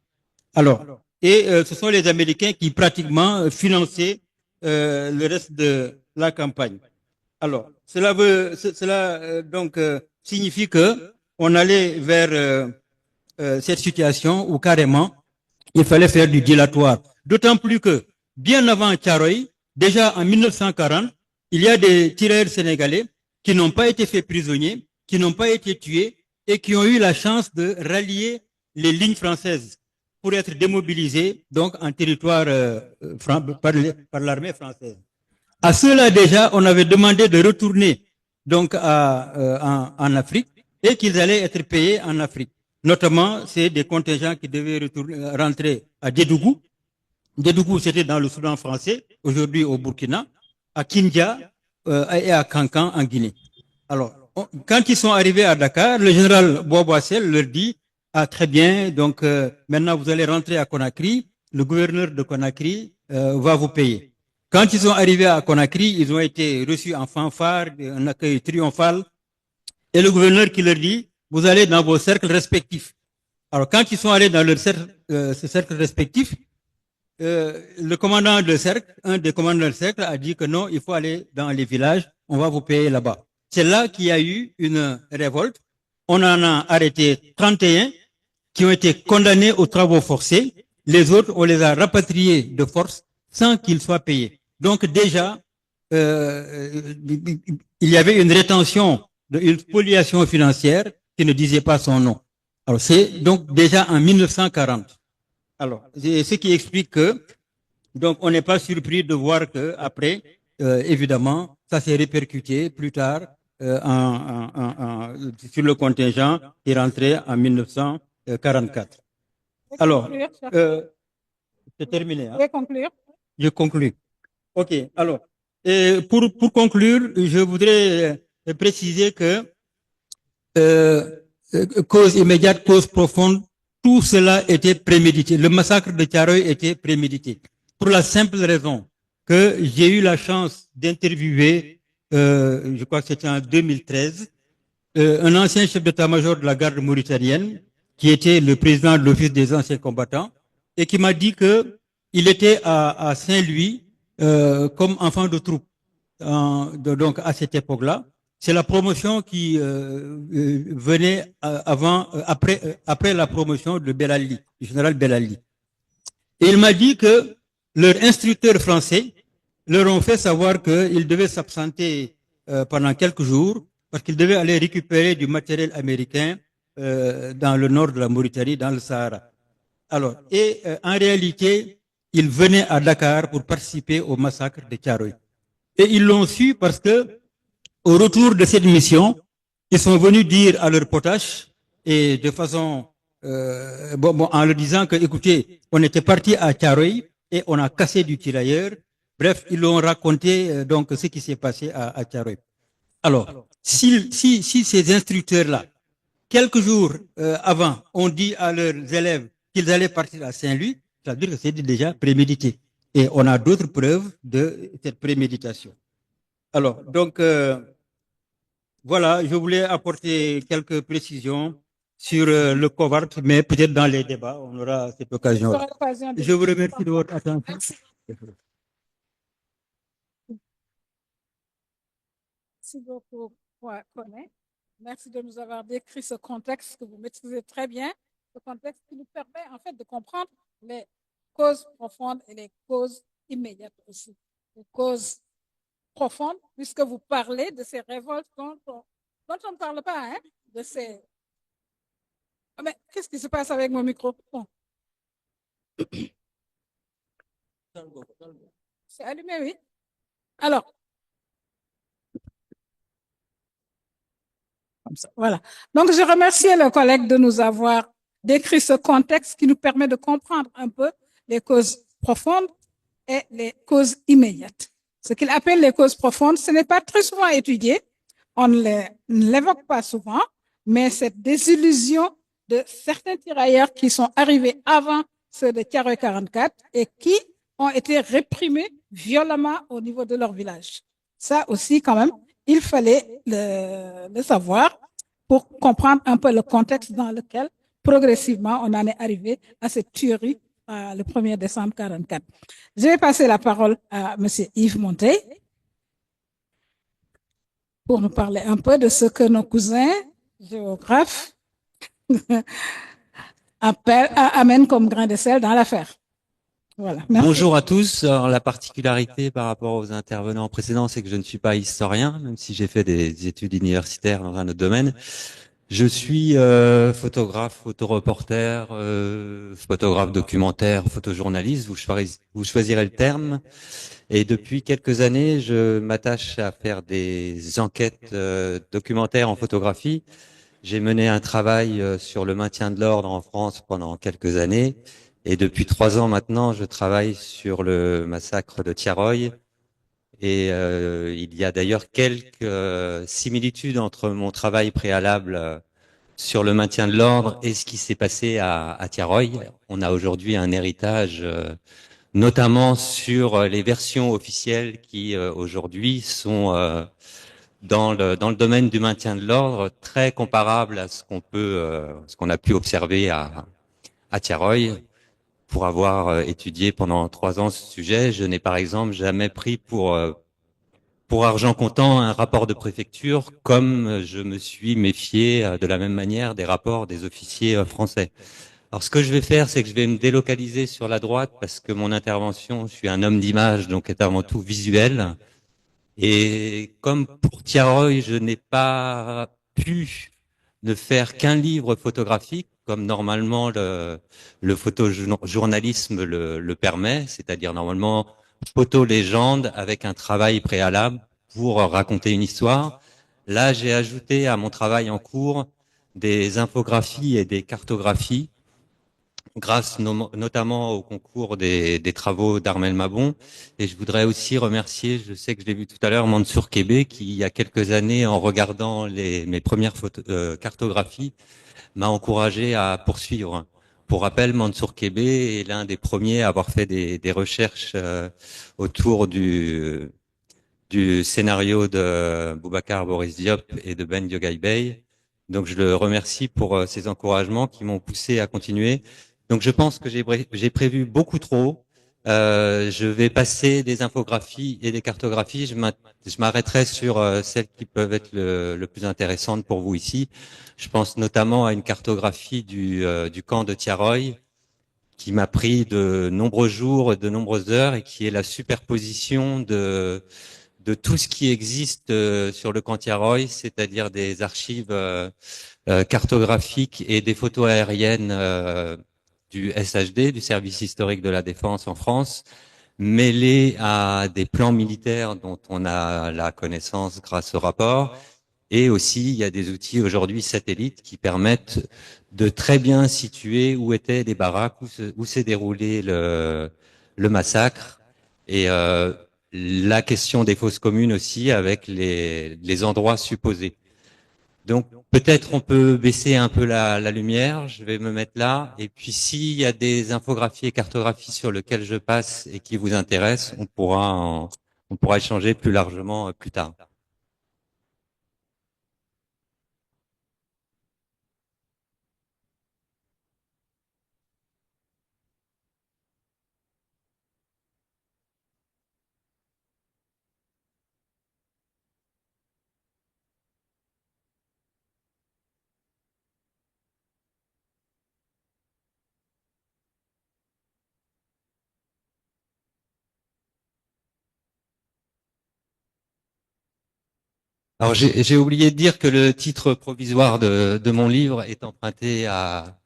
Alors, et ce sont les Américains qui pratiquement finançaient le reste de la campagne. Alors, cela donc signifie que on allait vers cette situation où carrément il fallait faire du dilatoire. D'autant plus que bien avant Thiaroye, déjà en 1940, il y a des tireurs sénégalais qui n'ont pas été faits prisonniers, qui n'ont pas été tués et qui ont eu la chance de rallier les lignes françaises pour être démobilisés donc en territoire par l'armée française. À ceux-là déjà, on avait demandé de retourner donc en Afrique et qu'ils allaient être payés en Afrique. Notamment, c'est des contingents qui devaient rentrer à Dédougou. Dédougou, c'était dans le Soudan français, aujourd'hui au Burkina, à Kindia et à Kankan en Guinée. Alors, quand ils sont arrivés à Dakar, le général Boisboissel leur dit « Ah, très bien, donc maintenant vous allez rentrer à Conakry, le gouverneur de Conakry va vous payer. » Quand ils sont arrivés à Conakry, ils ont été reçus en fanfare, un accueil triomphal, et le gouverneur qui leur dit « Vous allez dans vos cercles respectifs. » Alors, quand ils sont allés dans leur ce cercle respectif, le commandant de cercle, un des commandants de cercle a dit que non, il faut aller dans les villages, on va vous payer là-bas. C'est là qu'il y a eu une révolte. On en a arrêté 31 qui ont été condamnés aux travaux forcés. Les autres, on les a rapatriés de force sans qu'ils soient payés. Donc déjà, il y avait une rétention, une spoliation financière qui ne disait pas son nom. Alors c'est donc déjà en 1940. Alors, c'est ce qui explique que, donc, on n'est pas surpris de voir que après, évidemment, ça s'est répercuté plus tard sur le contingent qui est rentré en 1944. Alors, c'est terminé. Hein? Vous pouvez conclure. Je conclue. Ok. Alors, pour conclure, je voudrais préciser que cause immédiate, cause profonde, tout cela était prémédité. Le massacre de Thiaroye était prémédité. Pour la simple raison que j'ai eu la chance d'interviewer, je crois que c'était en 2013, un ancien chef d'état-major de la garde mauritanienne, qui était le président de l'Office des anciens combattants, et qui m'a dit que il était à Saint-Louis comme enfant de troupe. Donc à cette époque-là, c'est la promotion qui venait après la promotion de Belali, du général Belali. Et il m'a dit que leurs instructeurs français leur ont fait savoir qu'ils devaient s'absenter pendant quelques jours parce qu'ils devaient aller récupérer du matériel américain dans le nord de la Mauritanie, dans le Sahara. Alors, en réalité, ils venaient à Dakar pour participer au massacre de Thiaroye. Et ils l'ont su parce que, au retour de cette mission, ils sont venus dire à leur potache, et de façon, en leur disant que, écoutez, on était parti à Thiaroye et on a cassé du tirailleur. Bref, ils l'ont raconté donc ce qui s'est passé à Thiaroye. Alors, si ces instructeurs-là, quelques jours avant, ont dit à leurs élèves qu'ils allaient partir à Saint-Louis, ça veut dire que c'est déjà prémédité. Et on a d'autres preuves de cette préméditation. Alors, donc, voilà, je voulais apporter quelques précisions sur le covert, mais peut-être dans les débats, on aura cette occasion. Je vous remercie de votre attention. Merci. Merci beaucoup, Koné. Merci de nous avoir décrit ce contexte que vous maîtrisez très bien, ce contexte qui nous permet en fait de comprendre les causes profondes et les causes immédiates aussi. Les causes profondes, puisque vous parlez de ces révoltes dont on ne parle pas, hein, de ces Ah, mais qu'est-ce qui se passe avec mon micro? Bon, c'est allumé, oui. Alors, comme ça, voilà. Donc, je remercie le collègue de nous avoir décrit ce contexte qui nous permet de comprendre un peu les causes profondes et les causes immédiates. Ce qu'il appelle les causes profondes, ce n'est pas très souvent étudié, on ne l'évoque pas souvent, mais cette désillusion de certains tirailleurs qui sont arrivés avant ceux de Thiaroye 44 et qui ont été réprimés violemment au niveau de leur village. Ça aussi, quand même, il fallait le savoir pour comprendre un peu le contexte dans lequel, progressivement, on en est arrivé à cette tuerie le 1er décembre 44. Je vais passer la parole à M. Yves Monteil pour nous parler un peu de ce que nos cousins géographes amènent comme grain de sel dans l'affaire. Voilà. Merci. Bonjour à tous. Alors, la particularité par rapport aux intervenants précédents, c'est que je ne suis pas historien, même si j'ai fait des études universitaires dans un autre domaine. Je suis photographe, photoreporter, photographe documentaire, photojournaliste, vous choisirez le terme. Et depuis quelques années, je m'attache à faire des enquêtes documentaires en photographie. J'ai mené un travail sur le maintien de l'ordre en France pendant quelques années. Et depuis 3 ans maintenant, je travaille sur le massacre de Thiaroye. Et il y a d'ailleurs quelques similitudes entre mon travail préalable sur le maintien de l'ordre et ce qui s'est passé à Thiaroye. On a aujourd'hui un héritage, notamment sur les versions officielles qui aujourd'hui sont dans le domaine du maintien de l'ordre, très comparable à ce qu'on a pu observer à Thiaroye. Pour avoir étudié pendant 3 ans ce sujet, je n'ai par exemple jamais pris pour argent comptant un rapport de préfecture, comme je me suis méfié de la même manière des rapports des officiers français. Alors ce que je vais faire, c'est que je vais me délocaliser sur la droite parce que mon intervention, je suis un homme d'image, donc est avant tout visuel. Et comme pour Thiaroye, je n'ai pas pu ne faire qu'un livre photographique, comme normalement le photojournalisme le permet, c'est-à-dire normalement photo-légende avec un travail préalable pour raconter une histoire. Là, j'ai ajouté à mon travail en cours des infographies et des cartographies grâce notamment au concours des travaux d'Armel Mabon. Et je voudrais aussi remercier, je sais que je l'ai vu tout à l'heure, Mansour Kébé, qui il y a quelques années, en regardant mes premières cartographies, m'a encouragé à poursuivre. Pour rappel, Mansour Kébé est l'un des premiers à avoir fait des recherches autour du scénario de Boubacar Boris Diop et de Ben Diogaye Bey. Donc je le remercie pour ces encouragements qui m'ont poussé à continuer. Donc je pense que j'ai prévu beaucoup trop. Je vais passer des infographies et des cartographies. Je m'arrêterai sur celles qui peuvent être le plus intéressantes pour vous ici. Je pense notamment à une cartographie du camp de Thiaroye qui m'a pris de nombreux jours, de nombreuses heures et qui est la superposition de tout ce qui existe sur le camp Thiaroye, c'est-à-dire des archives cartographiques et des photos aériennes du SHD, du Service historique de la défense en France, mêlées à des plans militaires dont on a la connaissance grâce au rapport. Et aussi, il y a des outils aujourd'hui satellites qui permettent de très bien situer où étaient les baraques, où s'est déroulé le massacre. Et la question des fosses communes aussi avec les endroits supposés. Donc peut-être on peut baisser un peu la lumière, je vais me mettre là, et puis s'il y a des infographies et cartographies sur lesquelles je passe et qui vous intéressent, on pourra échanger plus largement plus tard. Alors j'ai oublié de dire que le titre provisoire de mon livre est emprunté à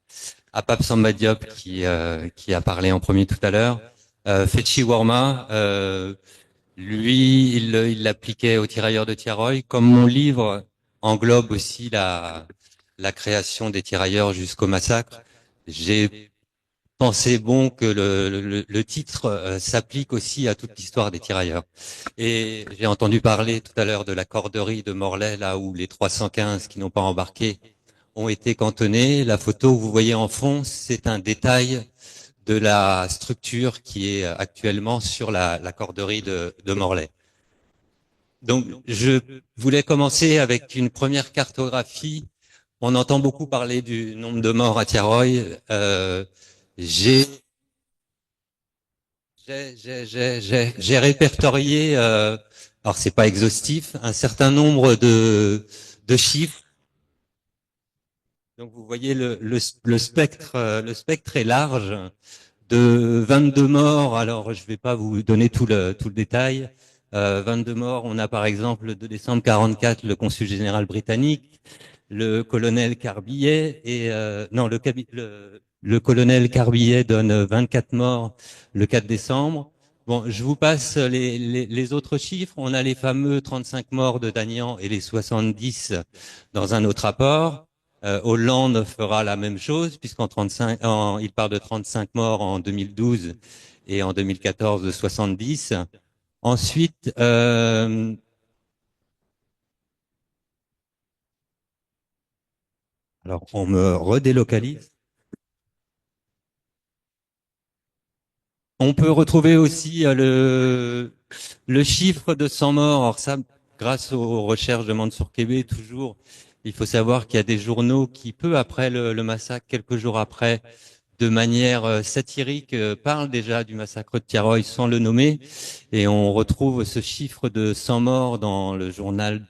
Pape Samba Diop qui a parlé en premier tout à l'heure. Fetchi Worma, lui, il l'appliquait aux tirailleurs de Tiaroy. Comme mon livre englobe aussi la création des tirailleurs jusqu'au massacre, j'ai pensé bon que le titre s'applique aussi à toute l'histoire des tirailleurs. Et j'ai entendu parler tout à l'heure de la corderie de Morlaix, là où les 315 qui n'ont pas embarqué ont été cantonnés. La photo que vous voyez en fond, c'est un détail de la structure qui est actuellement sur la corderie de Morlaix. Donc, je voulais commencer avec une première cartographie. On entend beaucoup parler du nombre de morts à Tiaroy. J'ai répertorié, alors c'est pas exhaustif, un certain nombre de chiffres. Donc vous voyez le spectre est large, de 22 morts. Alors je vais pas vous donner tout le détail. 22 morts. On a par exemple le 2 décembre 44 le consul général britannique, le colonel Carbillet et non le colonel Carbillet donne 24 morts le 4 décembre. Bon, je vous passe les autres chiffres. On a les fameux 35 morts de Dagnan et les 70 dans un autre rapport. Hollande fera la même chose puisqu'en 35, il parle de 35 morts en 2012 et en 2014 de 70. Ensuite, alors on me redélocalise. On peut retrouver aussi le chiffre de 100 morts. Alors ça, grâce aux recherches de Mansour Kébé, toujours, il faut savoir qu'il y a des journaux qui, peu après le massacre, quelques jours après, de manière satirique, parlent déjà du massacre de Tiaroy sans le nommer. Et on retrouve ce chiffre de 100 morts dans le journal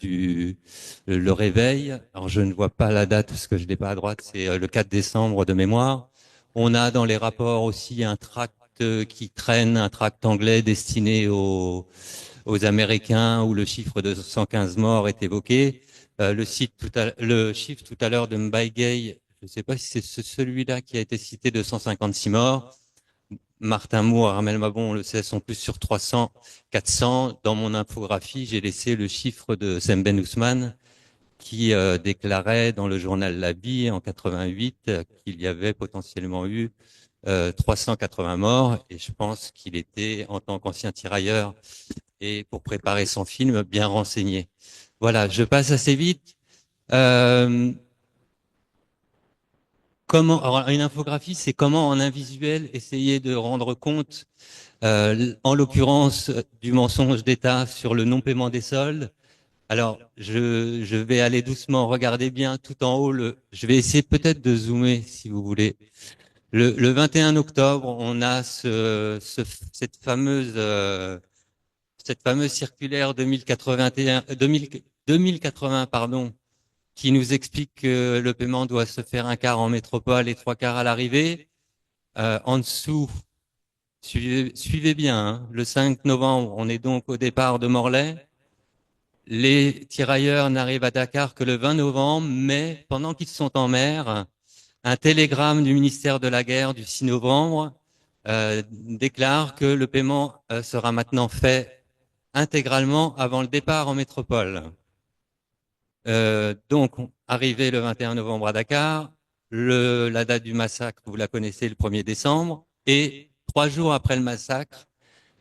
Le Réveil. Alors je ne vois pas la date parce que je l'ai pas à droite, c'est le 4 décembre de mémoire. On a dans les rapports aussi un tract qui traîne, un tract anglais destiné aux Américains où le chiffre de 115 morts est évoqué. Le chiffre tout à l'heure de Mbaïgay, je ne sais pas si c'est celui-là qui a été cité de 156 morts. Martin Moore, Armel Mabon, on le sait, sont plus sur 300, 400. Dans mon infographie, j'ai laissé le chiffre de Sem Ben Ousmane qui déclarait dans le journal La Vie en 88 qu'il y avait potentiellement eu 380 morts, et je pense qu'il était, en tant qu'ancien tirailleur et pour préparer son film, bien renseigné. Voilà, je passe assez vite. Alors une infographie, c'est comment en un visuel essayer de rendre compte, en l'occurrence, du mensonge d'État sur le non-paiement des soldes. Alors, je vais aller doucement, regardez bien tout en haut, je vais essayer peut-être de zoomer si vous voulez. Le 21 octobre, on a cette fameuse circulaire 2080, pardon, qui nous explique que le paiement doit se faire un quart en métropole et trois quarts à l'arrivée. En dessous, suivez bien, hein, le 5 novembre, on est donc au départ de Morlaix. Les tirailleurs n'arrivent à Dakar que le 20 novembre, mais pendant qu'ils sont en mer, un télégramme du ministère de la Guerre du 6 novembre déclare que le paiement sera maintenant fait intégralement avant le départ en métropole. Donc, arrivé le 21 novembre à Dakar, la date du massacre, vous la connaissez, le 1er décembre, et 3 jours après le massacre,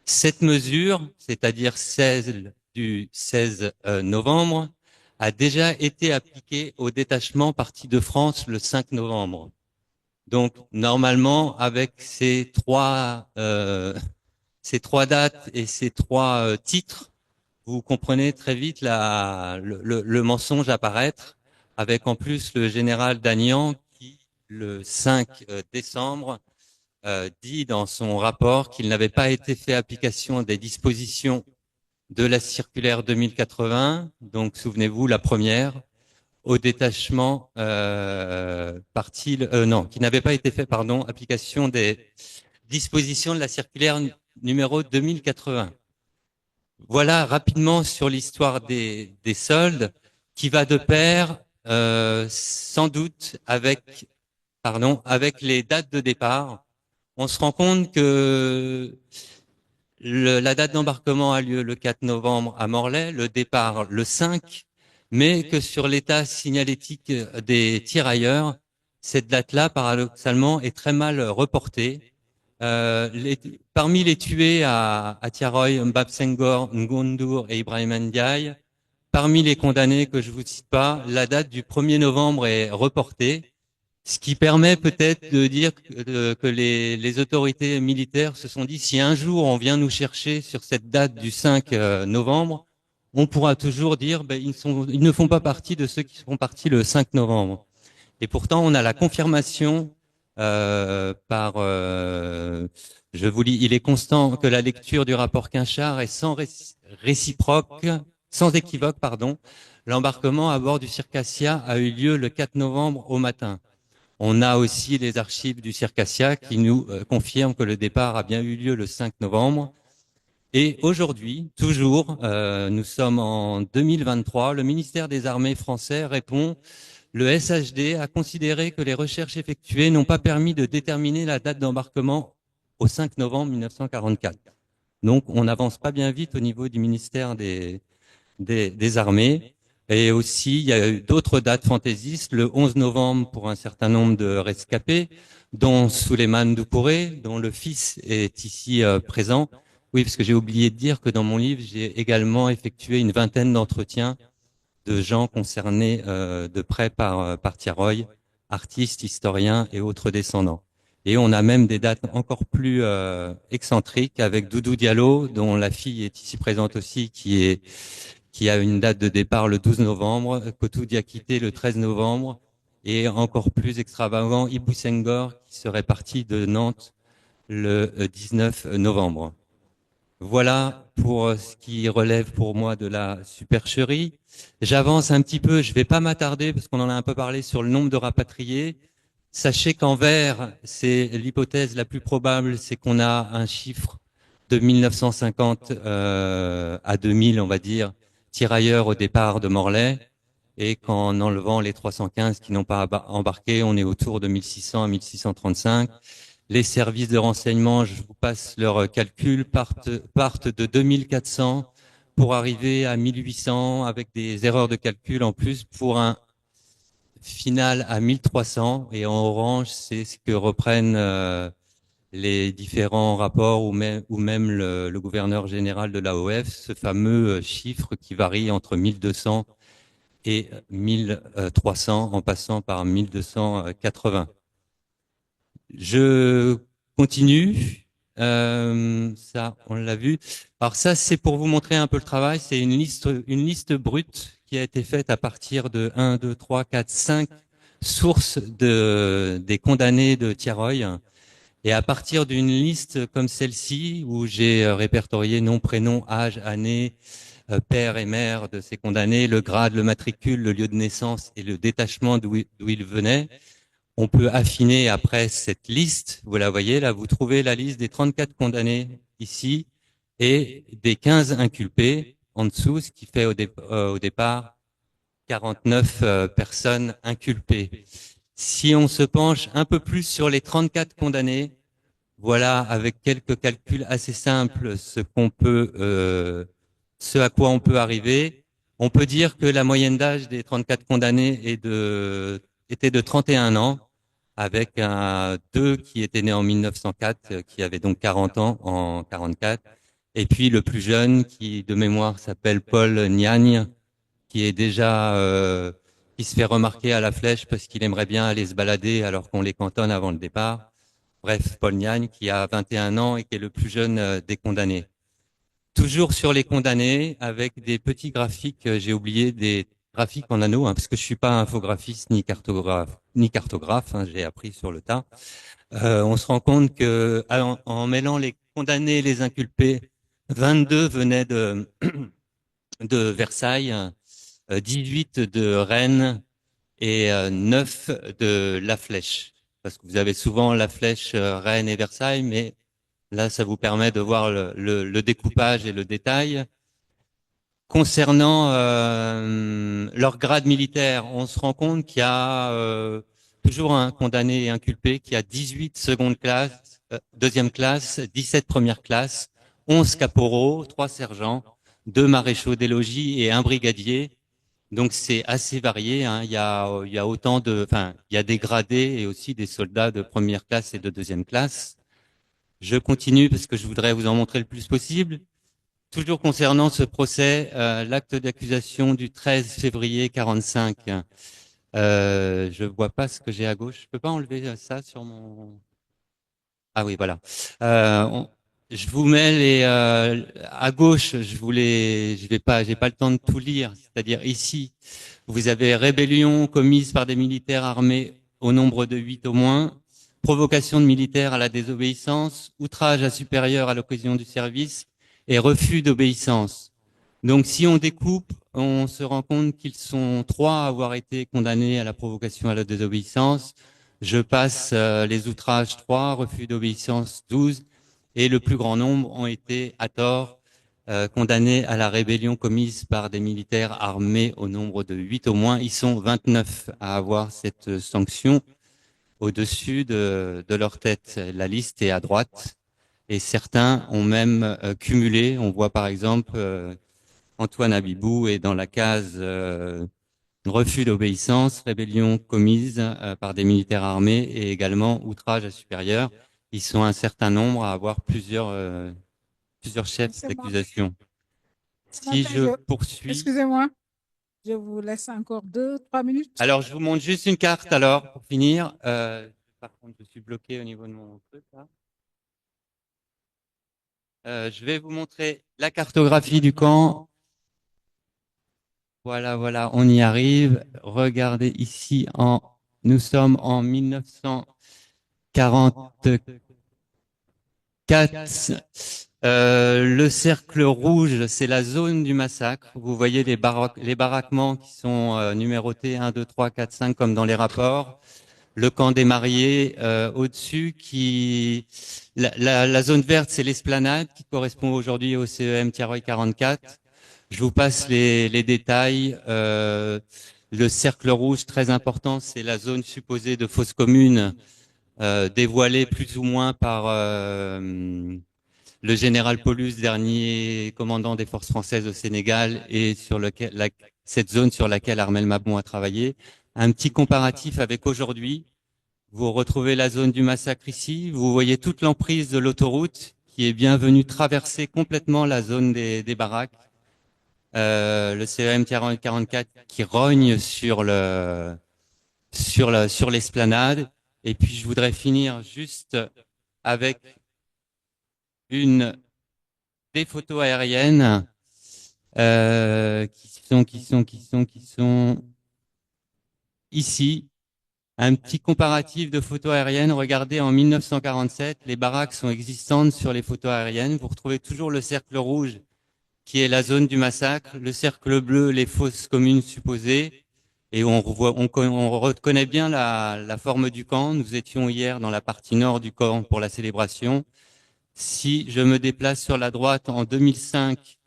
cette mesure, c'est-à-dire celle du 16 novembre, a déjà été appliquée au détachement parti de France le 5 novembre. Donc, normalement, avec ces trois dates et ces trois titres, vous comprenez très vite le mensonge apparaître, avec en plus le général Dagnan qui, le 5 décembre, dit dans son rapport qu'il n'avait pas été fait application des dispositions de la circulaire 2080, donc souvenez-vous, la première, au détachement qui n'avait pas été fait, application des dispositions de la circulaire numéro 2080. Voilà rapidement sur l'histoire des soldes qui va de pair sans doute avec les dates de départ. On se rend compte que la date d'embarquement a lieu le 4 novembre à Morlaix, le départ le 5, mais que sur l'état signalétique des tirailleurs, cette date-là, paradoxalement, est très mal reportée. Parmi les tués à Tiaroy, Mbab Senghor, Ngondour et Ibrahim Ndiaye, parmi les condamnés que je vous cite pas, la date du 1er novembre est reportée, ce qui permet peut-être de dire que les autorités militaires se sont dit, si un jour on vient nous chercher sur cette date du 5 novembre, on pourra toujours dire, ils ne font pas partie de ceux qui seront partis le 5 novembre. Et pourtant, on a la confirmation je vous lis, il est constant que la lecture du rapport Quinchard est sans équivoque, l'embarquement à bord du Circassia a eu lieu le 4 novembre au matin. On a aussi les archives du Circassia qui nous confirment que le départ a bien eu lieu le 5 novembre. Et aujourd'hui, toujours, nous sommes en 2023, le ministère des Armées français répond: le SHD a considéré que les recherches effectuées n'ont pas permis de déterminer la date d'embarquement au 5 novembre 1944. Donc, on n'avance pas bien vite au niveau du ministère des Armées. Et aussi, il y a eu d'autres dates fantaisistes, le 11 novembre pour un certain nombre de rescapés, dont Souleymane Doucouré, dont le fils est ici présent. Oui, parce que j'ai oublié de dire que dans mon livre, j'ai également effectué une vingtaine d'entretiens de gens concernés de près par Tiaroy, artistes, historiens et autres descendants. Et on a même des dates encore plus excentriques avec Doudou Diallo, dont la fille est ici présente aussi, qui a une date de départ le 12 novembre, Kotou Diakité le 13 novembre, et encore plus extravagant, Ibou Senghor, qui serait parti de Nantes le 19 novembre. Voilà pour ce qui relève pour moi de la supercherie. J'avance un petit peu, je ne vais pas m'attarder parce qu'on en a un peu parlé sur le nombre de rapatriés. Sachez qu'en vert, c'est l'hypothèse la plus probable, c'est qu'on a un chiffre de 1950 à 2000, on va dire, tirailleurs au départ de Morlaix, et qu'en enlevant les 315 qui n'ont pas embarqué, on est autour de 1600 à 1635. Les services de renseignement, je vous passe leurs calculs, partent de 2400 pour arriver à 1800 avec des erreurs de calcul en plus pour un final à 1300. Et en orange, c'est ce que reprennent les différents rapports ou même le gouverneur général de l'AOF, ce fameux chiffre qui varie entre 1200 et 1300 en passant par 1280. Je continue, ça on l'a vu. Alors ça c'est pour vous montrer un peu le travail, c'est une liste brute qui a été faite à partir de 1, 2, 3, 4, 5 sources des condamnés de Tiaroy. Et à partir d'une liste comme celle-ci, où j'ai répertorié nom, prénom, âge, année, père et mère de ces condamnés, le grade, le matricule, le lieu de naissance et le détachement d'où ils venaient, on peut affiner après cette liste. Vous la voyez, là, vous trouvez la liste des 34 condamnés ici et des 15 inculpés en dessous, ce qui fait au départ 49 personnes inculpées. Si on se penche un peu plus sur les 34 condamnés, voilà, avec quelques calculs assez simples, ce à quoi on peut arriver. On peut dire que la moyenne d'âge des 34 condamnés était de 31 ans, avec deux qui étaient nés en 1904, qui avaient donc 40 ans en 44, et puis le plus jeune, qui de mémoire s'appelle Paul Niagne, qui est déjà qui se fait remarquer à la flèche parce qu'il aimerait bien aller se balader alors qu'on les cantonne avant le départ. Bref, Paul Niagne, qui a 21 ans et qui est le plus jeune des condamnés. Toujours sur les condamnés, avec des petits graphiques, j'ai oublié des graphiques en anneaux, parce que je suis pas infographiste ni cartographe, j'ai appris sur le tas. On se rend compte que en mêlant les condamnés et les inculpés, 22 venaient de Versailles, 18 de Rennes et 9 de La Flèche. Parce que vous avez souvent La Flèche, Rennes et Versailles, mais là, ça vous permet de voir le découpage et le détail. Concernant leur grade militaire, on se rend compte qu'il y a toujours un condamné et inculpé qui a 18 secondes classe, deuxième classe, 17 premières classes, 11 caporaux, 3 sergents, 2 maréchaux des logis et un brigadier. Donc c'est assez varié. Hein. Il y a autant de, enfin, il y a des gradés et aussi des soldats de première classe et de deuxième classe. Je continue parce que je voudrais vous en montrer le plus possible. Toujours concernant ce procès, l'acte d'accusation du 13 février 45. Je vois pas ce que j'ai à gauche. Je peux pas enlever ça sur mon. Ah oui, voilà. Je vous mets les à gauche. J'ai pas le temps de tout lire. C'est-à-dire ici, vous avez rébellion commise par des militaires armés au nombre de 8 au moins, provocation de militaires à la désobéissance, outrage à supérieur à l'occasion du service et refus d'obéissance. Donc si on découpe, on se rend compte qu'ils sont 3 à avoir été condamnés à la provocation à la désobéissance. Je passe les outrages 3, refus d'obéissance 12, et le plus grand nombre ont été à tort condamnés à la rébellion commise par des militaires armés au nombre de 8 au moins. Ils sont 29 à avoir cette sanction au-dessus de leur tête. La liste est à droite et certains ont même cumulé. On voit par exemple Antoine Abibou est dans la case refus d'obéissance, rébellion commise par des militaires armés et également outrage à supérieur. Ils sont un certain nombre à avoir plusieurs chefs C'est bon. d'accusation. Ce Si matin, je poursuis. excusez-moi, je vous laisse encore 2-3 minutes. Alors, je vous montre juste une carte alors pour finir. Par contre, je suis bloqué au niveau de mon truc là. Je vais vous montrer la cartographie du camp. Voilà, voilà, on y arrive. Regardez ici, nous sommes en 1944. Le cercle rouge, c'est la zone du massacre. Vous voyez les baraquements qui sont numérotés 1, 2, 3, 4, 5 comme dans les rapports. Le camp des mariés au-dessus, la zone verte, c'est l'esplanade qui correspond aujourd'hui au CEM Tiaroy 44. Je vous passe les détails. Le cercle rouge, très important, c'est la zone supposée de fosse commune, dévoilée plus ou moins par le général Paulus, dernier commandant des forces françaises au Sénégal, et sur cette zone sur laquelle Armel Mabon a travaillé. Un petit comparatif avec aujourd'hui. Vous retrouvez la zone du massacre ici. Vous voyez toute l'emprise de l'autoroute qui est bien venue traverser complètement la zone des baraques. Le CEM 44 qui rogne sur l'esplanade. Et puis je voudrais finir juste avec des photos aériennes qui sont ici. Un petit comparatif de photos aériennes. Regardez, en 1947, les baraques sont existantes sur les photos aériennes. Vous retrouvez toujours le cercle rouge qui est la zone du massacre, le cercle bleu, les fosses communes supposées. Et on reconnaît bien la forme du camp. Nous étions hier dans la partie nord du camp pour la célébration. Si je me déplace sur la droite en 2005,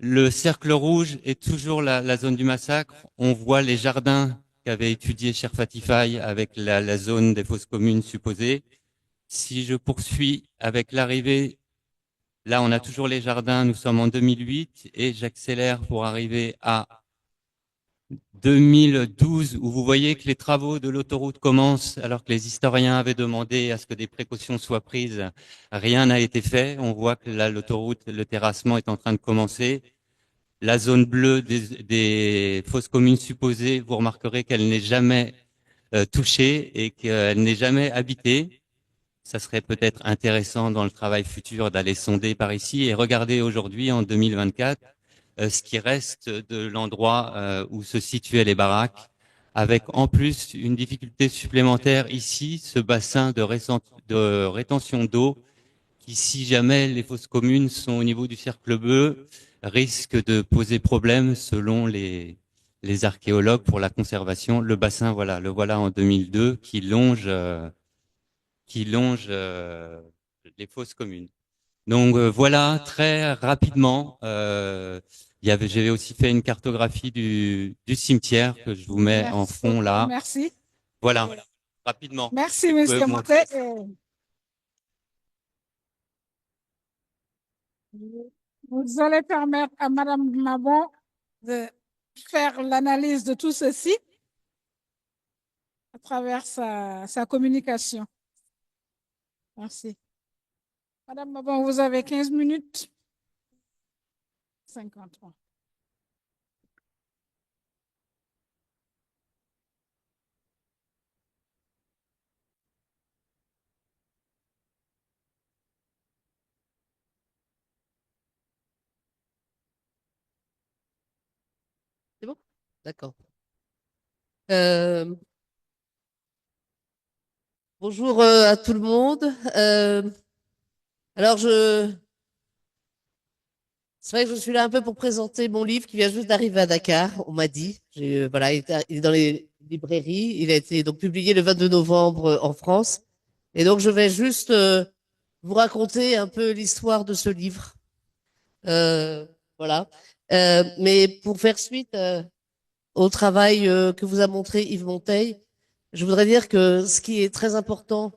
le cercle rouge est toujours la zone du massacre. On voit les jardins qu'avait étudié Cher Fatifai avec la zone des fosses communes supposées. Si je poursuis avec l'arrivée, là on a toujours les jardins, nous sommes en 2008 et j'accélère pour arriver à 2012 où vous voyez que les travaux de l'autoroute commencent alors que les historiens avaient demandé à ce que des précautions soient prises. Rien n'a été fait. On voit que là l'autoroute, le terrassement est en train de commencer. La zone bleue des fosses communes supposées, vous remarquerez qu'elle n'est jamais touchée et qu'elle n'est jamais habitée. Ça serait peut-être intéressant dans le travail futur d'aller sonder par ici et regarder aujourd'hui, en 2024, ce qui reste de l'endroit où se situaient les baraques, avec en plus une difficulté supplémentaire ici, ce bassin de rétention d'eau qui, si jamais les fosses communes sont au niveau du cercle bleu, risque de poser problème selon les archéologues pour la conservation. Le bassin, voilà, le voilà en 2002 qui longe les fosses communes. Donc voilà, très rapidement, J'avais aussi fait une cartographie du cimetière que je vous mets en fond là. Merci. Voilà, rapidement. Merci, monsieur Montet. Vous allez permettre à Madame Mabon de faire l'analyse de tout ceci à travers sa communication. Merci. Madame Mabon, vous avez 15 minutes. 53. C'est bon? D'accord. Bonjour à tout le monde. Alors, c'est vrai que je suis là un peu pour présenter mon livre qui vient juste d'arriver à Dakar, on m'a dit. Voilà, il est dans les librairies. Il a été donc publié le 22 novembre en France. Et donc, je vais juste vous raconter un peu l'histoire de ce livre. Voilà. Mais pour faire suite au travail que vous a montré Yves Monteil, je voudrais dire que ce qui est très important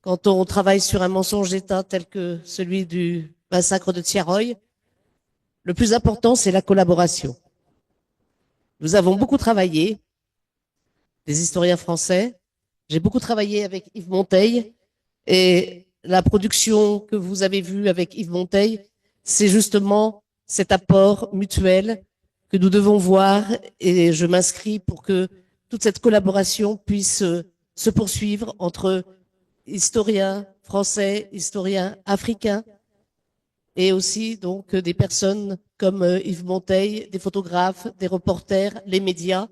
quand on travaille sur un mensonge d'État tel que celui du massacre de Tiaroy, le plus important, c'est la collaboration. Nous avons beaucoup travaillé, les historiens français. J'ai beaucoup travaillé avec Yves Monteil et la production que vous avez vue avec Yves Monteil, c'est justement cet apport mutuel que nous devons voir et je m'inscris pour que toute cette collaboration puisse se poursuivre entre historiens français, historiens africains et aussi donc des personnes comme Yves Monteil, des photographes, des reporters, les médias,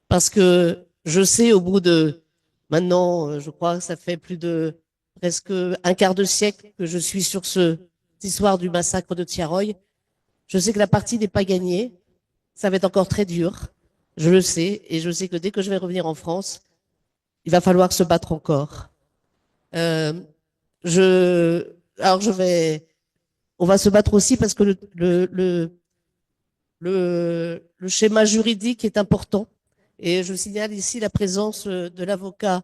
parce que je sais au bout de maintenant, je crois que ça fait plus de presque un quart de siècle que je suis sur cette histoire du massacre de Tiaroy. Je sais que la partie n'est pas gagnée, ça va être encore très dur, je le sais, et je sais que dès que je vais revenir en France, il va falloir se battre encore. Alors on va se battre aussi parce que le schéma juridique est important. Et je signale ici la présence de l'avocat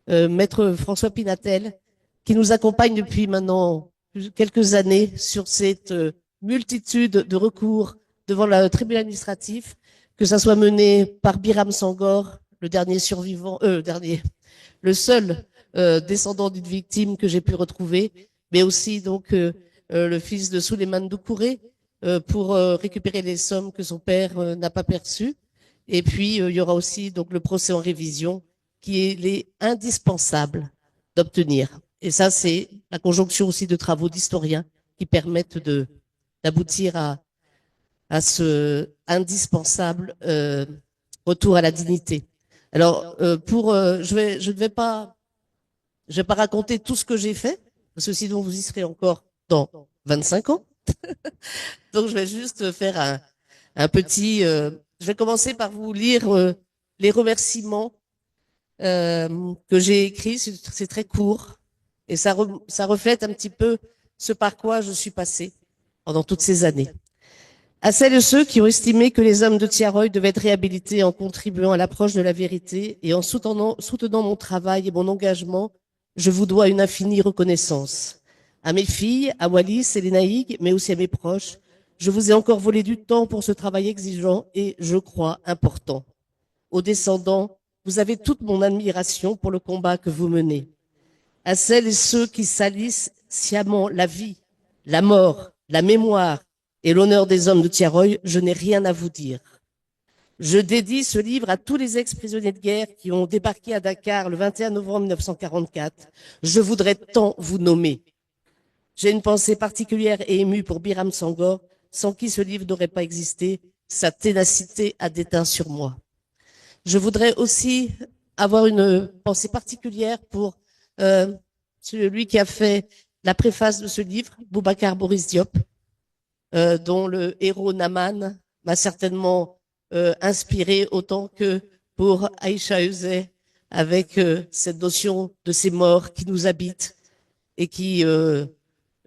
Maître François Pinatel, qui nous accompagne depuis maintenant quelques années sur cette multitude de recours devant le tribunal administratif, que ça soit mené par Biram Sangor, le dernier survivant, le seul descendant d'une victime que j'ai pu retrouver, mais aussi donc le fils de Souleymane Doucouré pour récupérer les sommes que son père n'a pas perçues. Et puis il y aura aussi donc le procès en révision qui est indispensable d'obtenir. Et ça, c'est la conjonction aussi de travaux d'historiens qui permettent d'aboutir à ce indispensable retour à la dignité. Alors, je ne vais pas raconter tout ce que j'ai fait, parce que sinon vous y serez encore dans 25 ans. Donc, je vais juste faire un petit. Je vais commencer par vous lire les remerciements que j'ai écrits. C'est très court et ça reflète un petit peu ce par quoi je suis passée pendant toutes ces années. À celles et ceux qui ont estimé que les hommes de Tiaroy devaient être réhabilités en contribuant à l'approche de la vérité et en soutenant mon travail et mon engagement, je vous dois une infinie reconnaissance. À mes filles, à Wallis et les Naïg, mais aussi à mes proches, je vous ai encore volé du temps pour ce travail exigeant et, je crois, important. Aux descendants, vous avez toute mon admiration pour le combat que vous menez. À celles et ceux qui salissent sciemment la vie, la mort, la mémoire et l'honneur des hommes de Tiaroy, je n'ai rien à vous dire. Je dédie ce livre à tous les ex-prisonniers de guerre qui ont débarqué à Dakar le 21 novembre 1944. Je voudrais tant vous nommer. J'ai une pensée particulière et émue pour Biram Sangor, sans qui ce livre n'aurait pas existé. Sa ténacité a déteint sur moi. Je voudrais aussi avoir une pensée particulière pour celui qui a fait la préface de ce livre, Boubacar Boris Diop, dont le héros Naman m'a certainement inspiré autant que pour Aïcha Euzet, avec cette notion de ces morts qui nous habitent et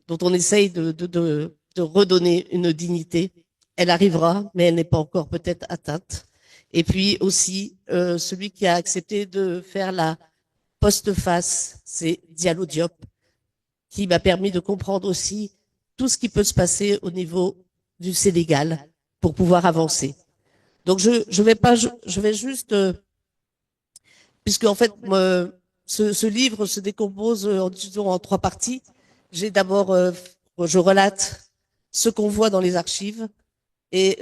dont on essaye de redonner une dignité. elle arrivera, mais elle n'est pas encore peut-être atteinte. Et puis aussi, celui qui a accepté de faire la postface, c'est Diallo Diop, qui m'a permis de comprendre aussi tout ce qui peut se passer au niveau du Sénégal pour pouvoir avancer. Donc je vais juste, puisque en fait, ce livre se décompose disons, en 3 parties. J'ai d'abord, je relate ce qu'on voit dans les archives et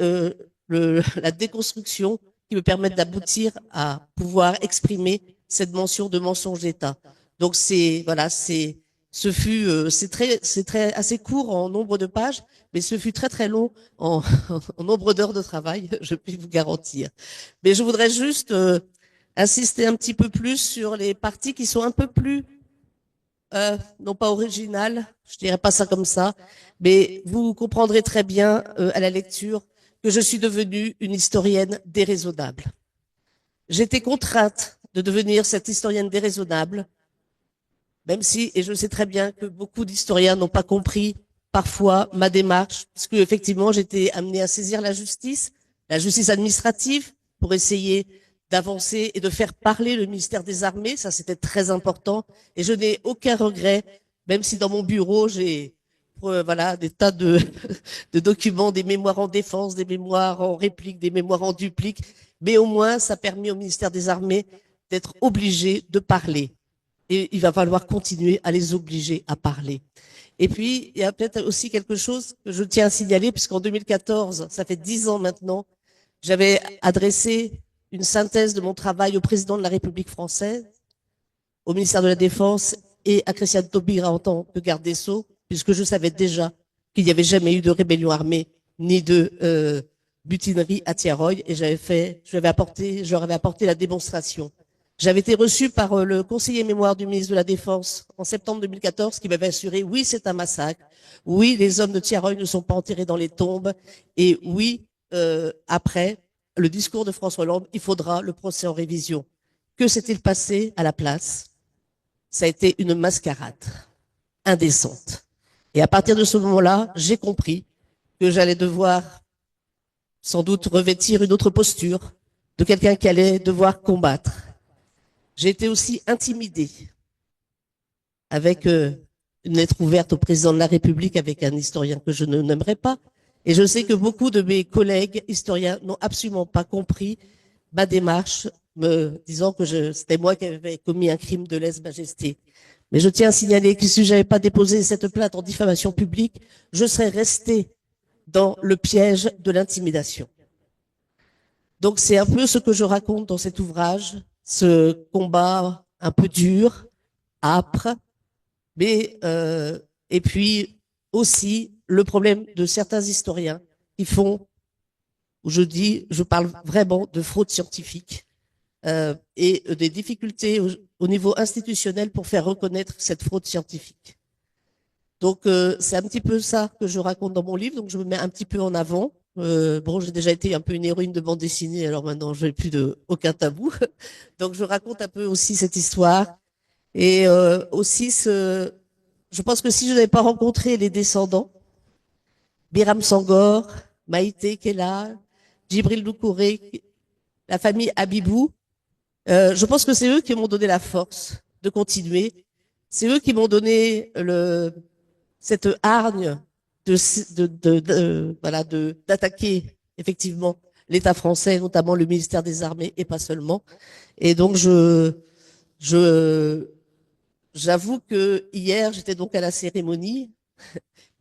la déconstruction qui me permettent d'aboutir à pouvoir exprimer cette mention de mensonge d'État. Donc c'est voilà, c'est très assez court en nombre de pages, mais ce fut très très long en, en nombre d'heures de travail, je puis vous garantir. Mais je voudrais juste insister un petit peu plus sur les parties qui sont un peu plus non pas originales, je dirais pas ça comme ça, mais vous comprendrez très bien à la lecture que je suis devenue une historienne déraisonnable. J'étais contrainte de devenir cette historienne déraisonnable, même si, et je sais très bien que beaucoup d'historiens n'ont pas compris parfois ma démarche, parce que effectivement j'étais amenée à saisir la justice administrative, pour essayer d'avancer et de faire parler le ministère des Armées, ça c'était très important, et je n'ai aucun regret, même si dans mon bureau j'ai voilà des tas de, de documents, des mémoires en défense, des mémoires en réplique, des mémoires en duplique, mais au moins ça a permis au ministère des Armées d'être obligé de parler. Et il va falloir continuer à les obliger à parler. Et puis, il y a peut-être aussi quelque chose que je tiens à signaler, puisqu'en 2014, ça fait 10 ans maintenant, j'avais adressé une synthèse de mon travail au président de la République française, au ministère de la Défense et à Christiane Taubira en tant que garde des Sceaux, puisque je savais déjà qu'il n'y avait jamais eu de rébellion armée ni de mutinerie à Tiaroy, et je leur avais apporté la démonstration. J'avais été reçu par le conseiller mémoire du ministre de la Défense en septembre 2014 qui m'avait assuré, oui, c'est un massacre, oui, les hommes de Tiaroy ne sont pas enterrés dans les tombes, et oui, après le discours de François Hollande, il faudra le procès en révision. Que s'est-il passé à la place? Ça a été une mascarade indécente. Et à partir de ce moment-là, j'ai compris que j'allais devoir sans doute revêtir une autre posture de quelqu'un qui allait devoir combattre. J'ai été aussi intimidée avec une lettre ouverte au président de la République avec un historien que je ne n'aimerais pas. Et je sais que beaucoup de mes collègues historiens n'ont absolument pas compris ma démarche, me disant que c'était moi qui avais commis un crime de lèse-majesté. Mais je tiens à signaler que si j'avais pas déposé cette plainte en diffamation publique, je serais restée dans le piège de l'intimidation. Donc c'est un peu ce que je raconte dans cet ouvrage, ce combat un peu dur, âpre, mais et puis aussi le problème de certains historiens qui font, où je parle vraiment de fraude scientifique et des difficultés au niveau institutionnel pour faire reconnaître cette fraude scientifique. Donc c'est un petit peu ça que je raconte dans mon livre, donc je me mets un petit peu en avant. Bon, j'ai déjà été un peu une héroïne de bande dessinée, alors maintenant je n'ai plus aucun tabou. Donc je raconte un peu aussi cette histoire et aussi je pense que si je n'avais pas rencontré les descendants, Biram Sangor, Maïté Kella, Djibril Doucouré, la famille Habibou, je pense que c'est eux qui m'ont donné la force de continuer. C'est eux qui m'ont donné cette hargne d'attaquer effectivement l'État français, notamment le ministère des Armées et pas seulement. Et donc j'avoue que hier j'étais donc à la cérémonie.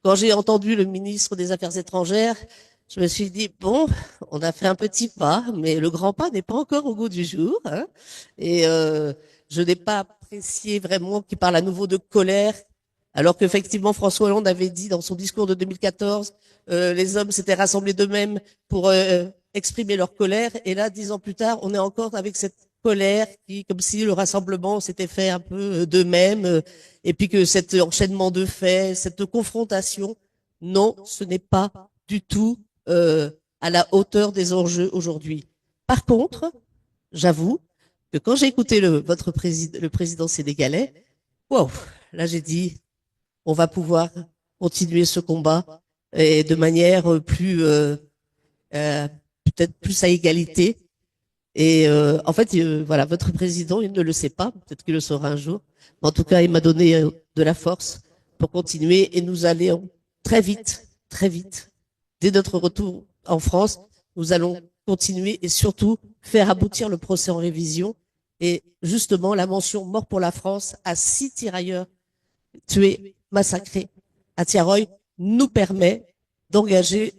Quand j'ai entendu le ministre des Affaires étrangères, je me suis dit bon, on a fait un petit pas, mais le grand pas n'est pas encore au goût du jour. Hein. Et je n'ai pas apprécié vraiment qu'il parle à nouveau de colère. Alors qu'effectivement, François Hollande avait dit dans son discours de 2014, les hommes s'étaient rassemblés d'eux-mêmes pour exprimer leur colère. Et là, 10 ans plus tard, on est encore avec cette colère qui, comme si le rassemblement s'était fait un peu d'eux-mêmes, et puis que cet enchaînement de faits, cette confrontation, non, ce n'est pas du tout à la hauteur des enjeux aujourd'hui. Par contre, j'avoue que quand j'ai écouté le président sénégalais, wow, là j'ai dit on va pouvoir continuer ce combat et de manière plus peut-être plus à égalité. Et en fait, voilà, votre président, il ne le sait pas, peut-être qu'il le saura un jour. Mais en tout cas, il m'a donné de la force pour continuer et nous allons très vite, dès notre retour en France, nous allons continuer et surtout faire aboutir le procès en révision. Et justement, la mention mort pour la France à 6 tirailleurs tués, massacrés à Tiaroy nous permet d'engager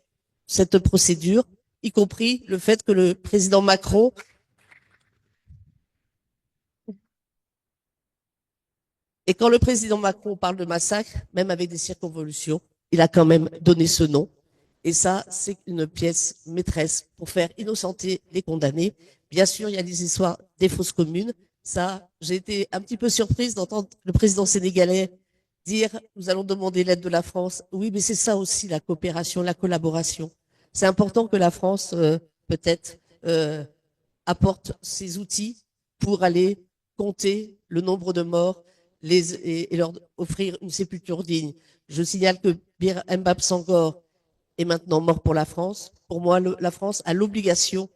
cette procédure, y compris le fait que le président Macron et quand le président Macron parle de massacre, même avec des circonvolutions, il a quand même donné ce nom. Et ça, c'est une pièce maîtresse pour faire innocenter les condamnés. Bien sûr, il y a des histoires des fausses communes. Ça, j'ai été un petit peu surprise d'entendre le président sénégalais dire nous allons demander l'aide de la France. Oui, mais c'est ça aussi la coopération, la collaboration. C'est important que la France, peut-être, apporte ses outils pour aller compter le nombre de morts et leur offrir une sépulture digne. Je signale que Bir Mbab Sangor est maintenant mort pour la France. Pour moi, la France a l'obligation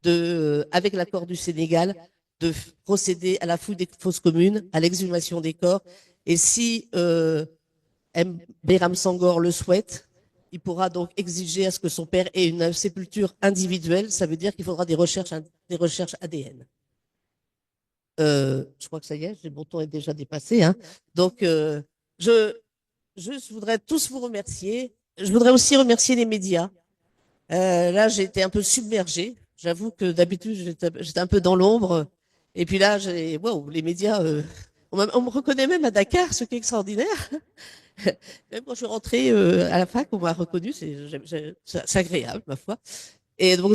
avec l'accord du Sénégal, de procéder à la fouille des fosses communes, à l'exhumation des corps. Et si Biram Sangor le souhaite, il pourra donc exiger à ce que son père ait une sépulture individuelle. Ça veut dire qu'il faudra des recherches ADN. Je crois que ça y est, mon temps est déjà dépassé. Hein. Donc, je voudrais tous vous remercier. Je voudrais aussi remercier les médias. Là, j'ai été un peu submergée. J'avoue que d'habitude, j'étais un peu dans l'ombre. Et puis là, wow, les médias, on me reconnaît même à Dakar, ce qui est extraordinaire. Même quand je suis rentrée à la fac, on m'a reconnu. C'est agréable, ma foi. Et donc,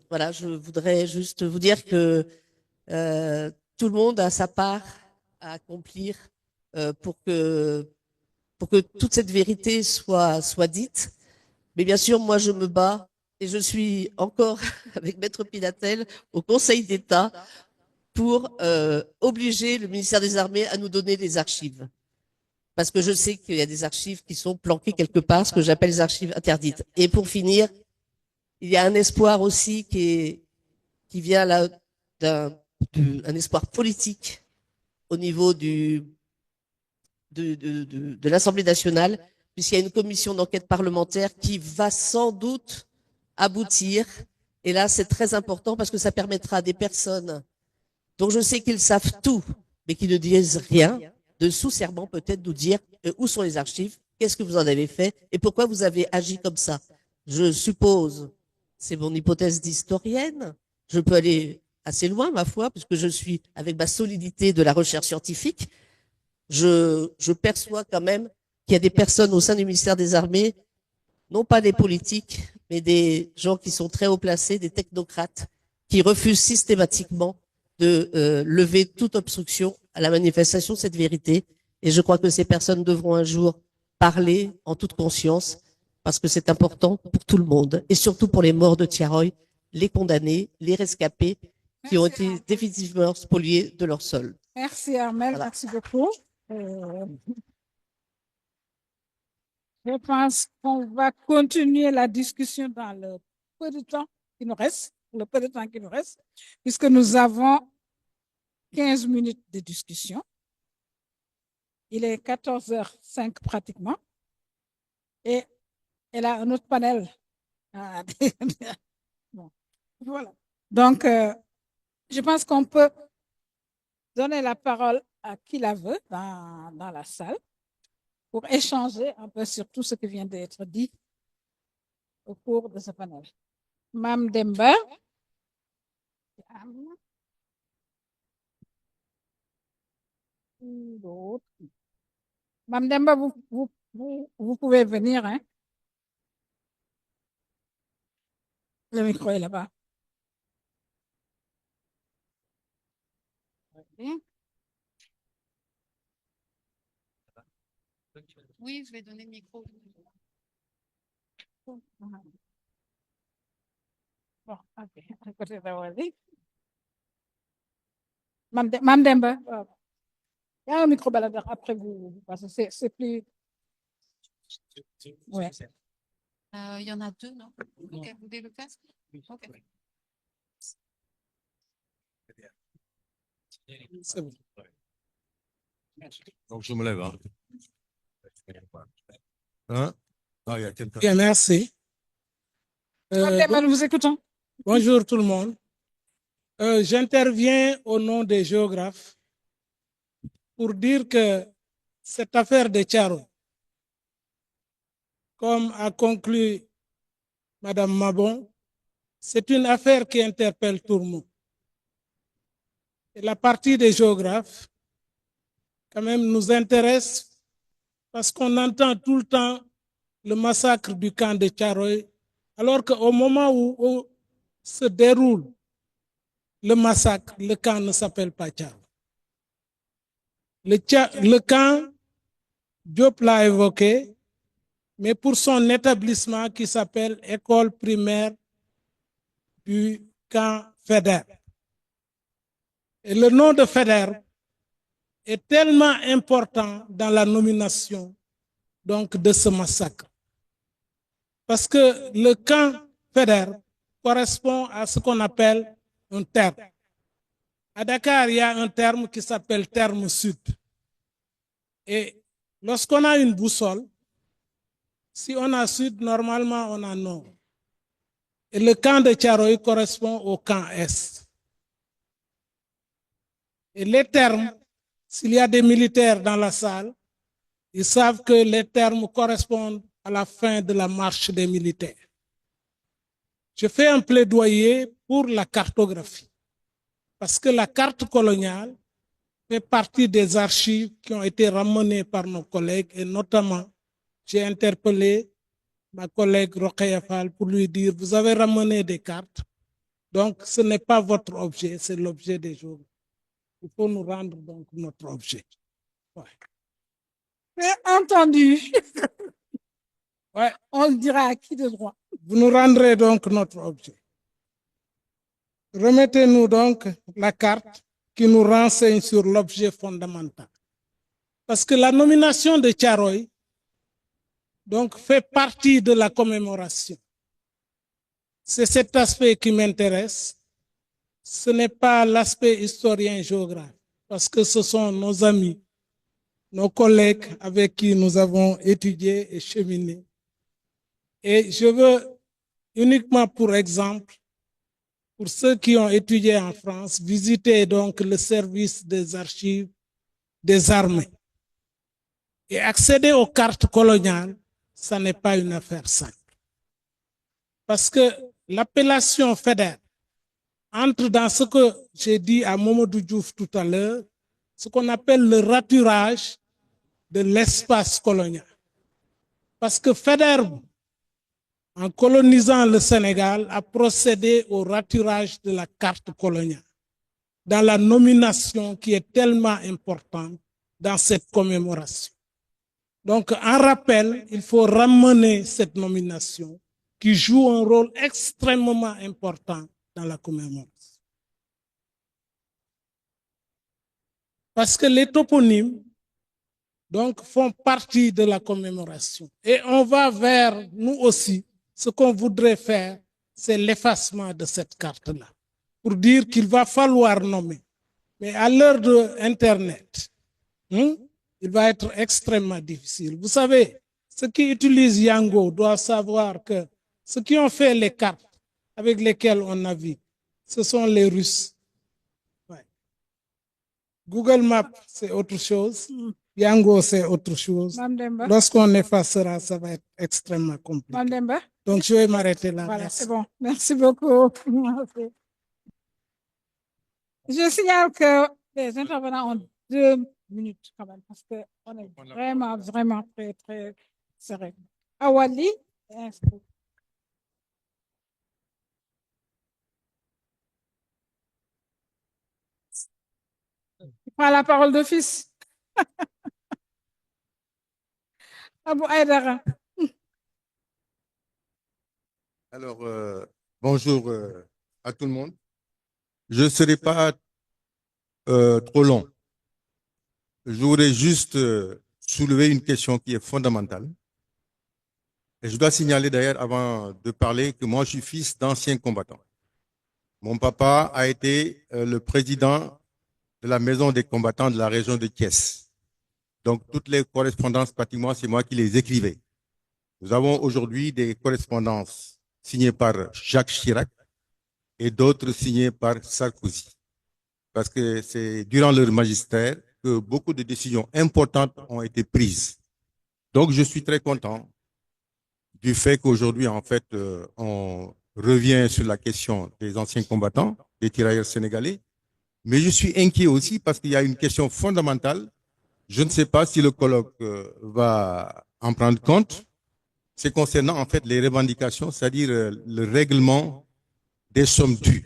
voilà, je voudrais juste vous dire que tout le monde a sa part à accomplir pour que toute cette vérité soit dite. Mais bien sûr, moi, je me bats et je suis encore avec Maître Pinatel au Conseil d'État pour obliger le ministère des Armées à nous donner les archives. Parce que je sais qu'il y a des archives qui sont planquées quelque part, ce que j'appelle les archives interdites. Et pour finir, il y a un espoir aussi qui vient là un espoir politique au niveau de l'Assemblée nationale, puisqu'il y a une commission d'enquête parlementaire qui va sans doute aboutir. Et là, c'est très important parce que ça permettra à des personnes dont je sais qu'ils savent tout, mais qui ne disent rien, de sous serment peut-être nous dire où sont les archives, qu'est-ce que vous en avez fait et pourquoi vous avez agi comme ça. Je suppose, c'est mon hypothèse d'historienne, je peux aller assez loin, ma foi, puisque je suis, avec ma solidité de la recherche scientifique, je perçois quand même qu'il y a des personnes au sein du ministère des Armées, non pas des politiques, mais des gens qui sont très haut placés, des technocrates, qui refusent systématiquement de lever toute obstruction à la manifestation de cette vérité. Et je crois que ces personnes devront un jour parler en toute conscience, parce que c'est important pour tout le monde, et surtout pour les morts de Tiaroy, les condamnés, les rescapés, qui ont été définitivement spoliés de leur sol. Merci Armel, Voilà. merci beaucoup. Je pense qu'on va continuer la discussion dans le peu de temps qui nous reste, puisque nous avons 15 minutes de discussion. Il est 14h05 pratiquement. Et elle a un autre panel. Bon, voilà. Donc, je pense qu'on peut donner la parole à qui la veut dans la salle pour échanger un peu sur tout ce qui vient d'être dit au cours de ce panel. Mme Demba. Mme Demba, vous pouvez venir. Hein? Le micro est là-bas. Oui, je vais donner le micro. Bon, ok. À côté d'Awali. Mme Demba. Il y a un micro baladeur après vous passez. C'est plus. Ouais. Il y en a deux, non? Ok, vous voulez le casque? Ok. C'est bon. Donc, je me lève. Hein? Ah, il y a quelqu'un. Bien, merci. Madame, nous vous écoutons. Bonjour tout le monde. J'interviens au nom des géographes pour dire que cette affaire de Tcharo, comme a conclu Madame Mabon, c'est une affaire qui interpelle tout le monde. Et la partie des géographes, quand même, nous intéresse parce qu'on entend tout le temps le massacre du camp de Tcharoy, alors qu'au moment où se déroule le massacre, le camp ne s'appelle pas Tcharoy. Le camp, Diop l'a évoqué, mais pour son établissement qui s'appelle École primaire du camp Feder. Et le nom de Feder est tellement important dans la nomination donc, de ce massacre. Parce que le camp Feder correspond à ce qu'on appelle un terme. À Dakar, il y a un terme qui s'appelle terme sud. Et lorsqu'on a une boussole, si on a sud, normalement on a nord. Et le camp de Tcharoy correspond au camp est. Et les termes, s'il y a des militaires dans la salle, ils savent que les termes correspondent à la fin de la marche des militaires. Je fais un plaidoyer pour la cartographie, parce que la carte coloniale fait partie des archives qui ont été ramenées par nos collègues, et notamment, j'ai interpellé ma collègue Rokhaya Fall pour lui dire, vous avez ramené des cartes, donc ce n'est pas votre objet, c'est l'objet des jours. Il faut nous rendre donc notre objet. Ouais. Entendu. Ouais. On le dira à qui de droit. Vous nous rendrez donc notre objet. Remettez-nous donc la carte qui nous renseigne sur l'objet fondamental. Parce que la nomination de Tcharoy donc, fait partie de la commémoration. C'est cet aspect qui m'intéresse. Ce n'est pas l'aspect historien-géographe, parce que ce sont nos amis, nos collègues avec qui nous avons étudié et cheminé. Et je veux uniquement pour exemple, pour ceux qui ont étudié en France, visiter donc le service des archives des armées. Et accéder aux cartes coloniales, ça n'est pas une affaire simple. Parce que l'appellation fédère entre dans ce que j'ai dit à Momodou Diouf tout à l'heure, ce qu'on appelle le raturage de l'espace colonial. Parce que Faidherbe, en colonisant le Sénégal, a procédé au raturage de la carte coloniale, dans la nomination qui est tellement importante dans cette commémoration. Donc, en rappel, il faut ramener cette nomination qui joue un rôle extrêmement important dans la commémoration. Parce que les toponymes donc, font partie de la commémoration. Et on va vers, nous aussi, ce qu'on voudrait faire, c'est l'effacement de cette carte-là, pour dire qu'il va falloir nommer. Mais à l'heure de Internet, il va être extrêmement difficile. Vous savez, ceux qui utilisent Yango doivent savoir que ceux qui ont fait les cartes avec lesquelles on navigue, ce sont les Russes. Ouais. Google Maps, c'est autre chose. Yango, c'est autre chose. Lorsqu'on effacera, ça va être extrêmement compliqué. Mandemba. Donc, je vais m'arrêter là. Voilà, Merci. c'est bon. Merci beaucoup. Je signale que les intervenants ont 2 minutes quand même, parce qu'on est vraiment, vraiment très, très serré. Awali. Tu prends la parole d'office. Abou Aïdara. Alors, bonjour à tout le monde. Je ne serai pas trop long. Je voudrais juste soulever une question qui est fondamentale. Et je dois signaler d'ailleurs, avant de parler, que moi, je suis fils d'anciens combattants. Mon papa a été le président de la maison des combattants de la région de Thiès. Donc, toutes les correspondances, pratiquement, c'est moi qui les écrivais. Nous avons aujourd'hui des correspondances signées par Jacques Chirac et d'autres signées par Sarkozy. Parce que c'est durant leur magistère que beaucoup de décisions importantes ont été prises. Donc, je suis très content du fait qu'aujourd'hui, en fait, on revient sur la question des anciens combattants, des tirailleurs sénégalais. Mais je suis inquiet aussi parce qu'il y a une question fondamentale. Je ne sais pas si le colloque va en prendre compte. C'est concernant, en fait, les revendications, c'est-à-dire le règlement des sommes dues.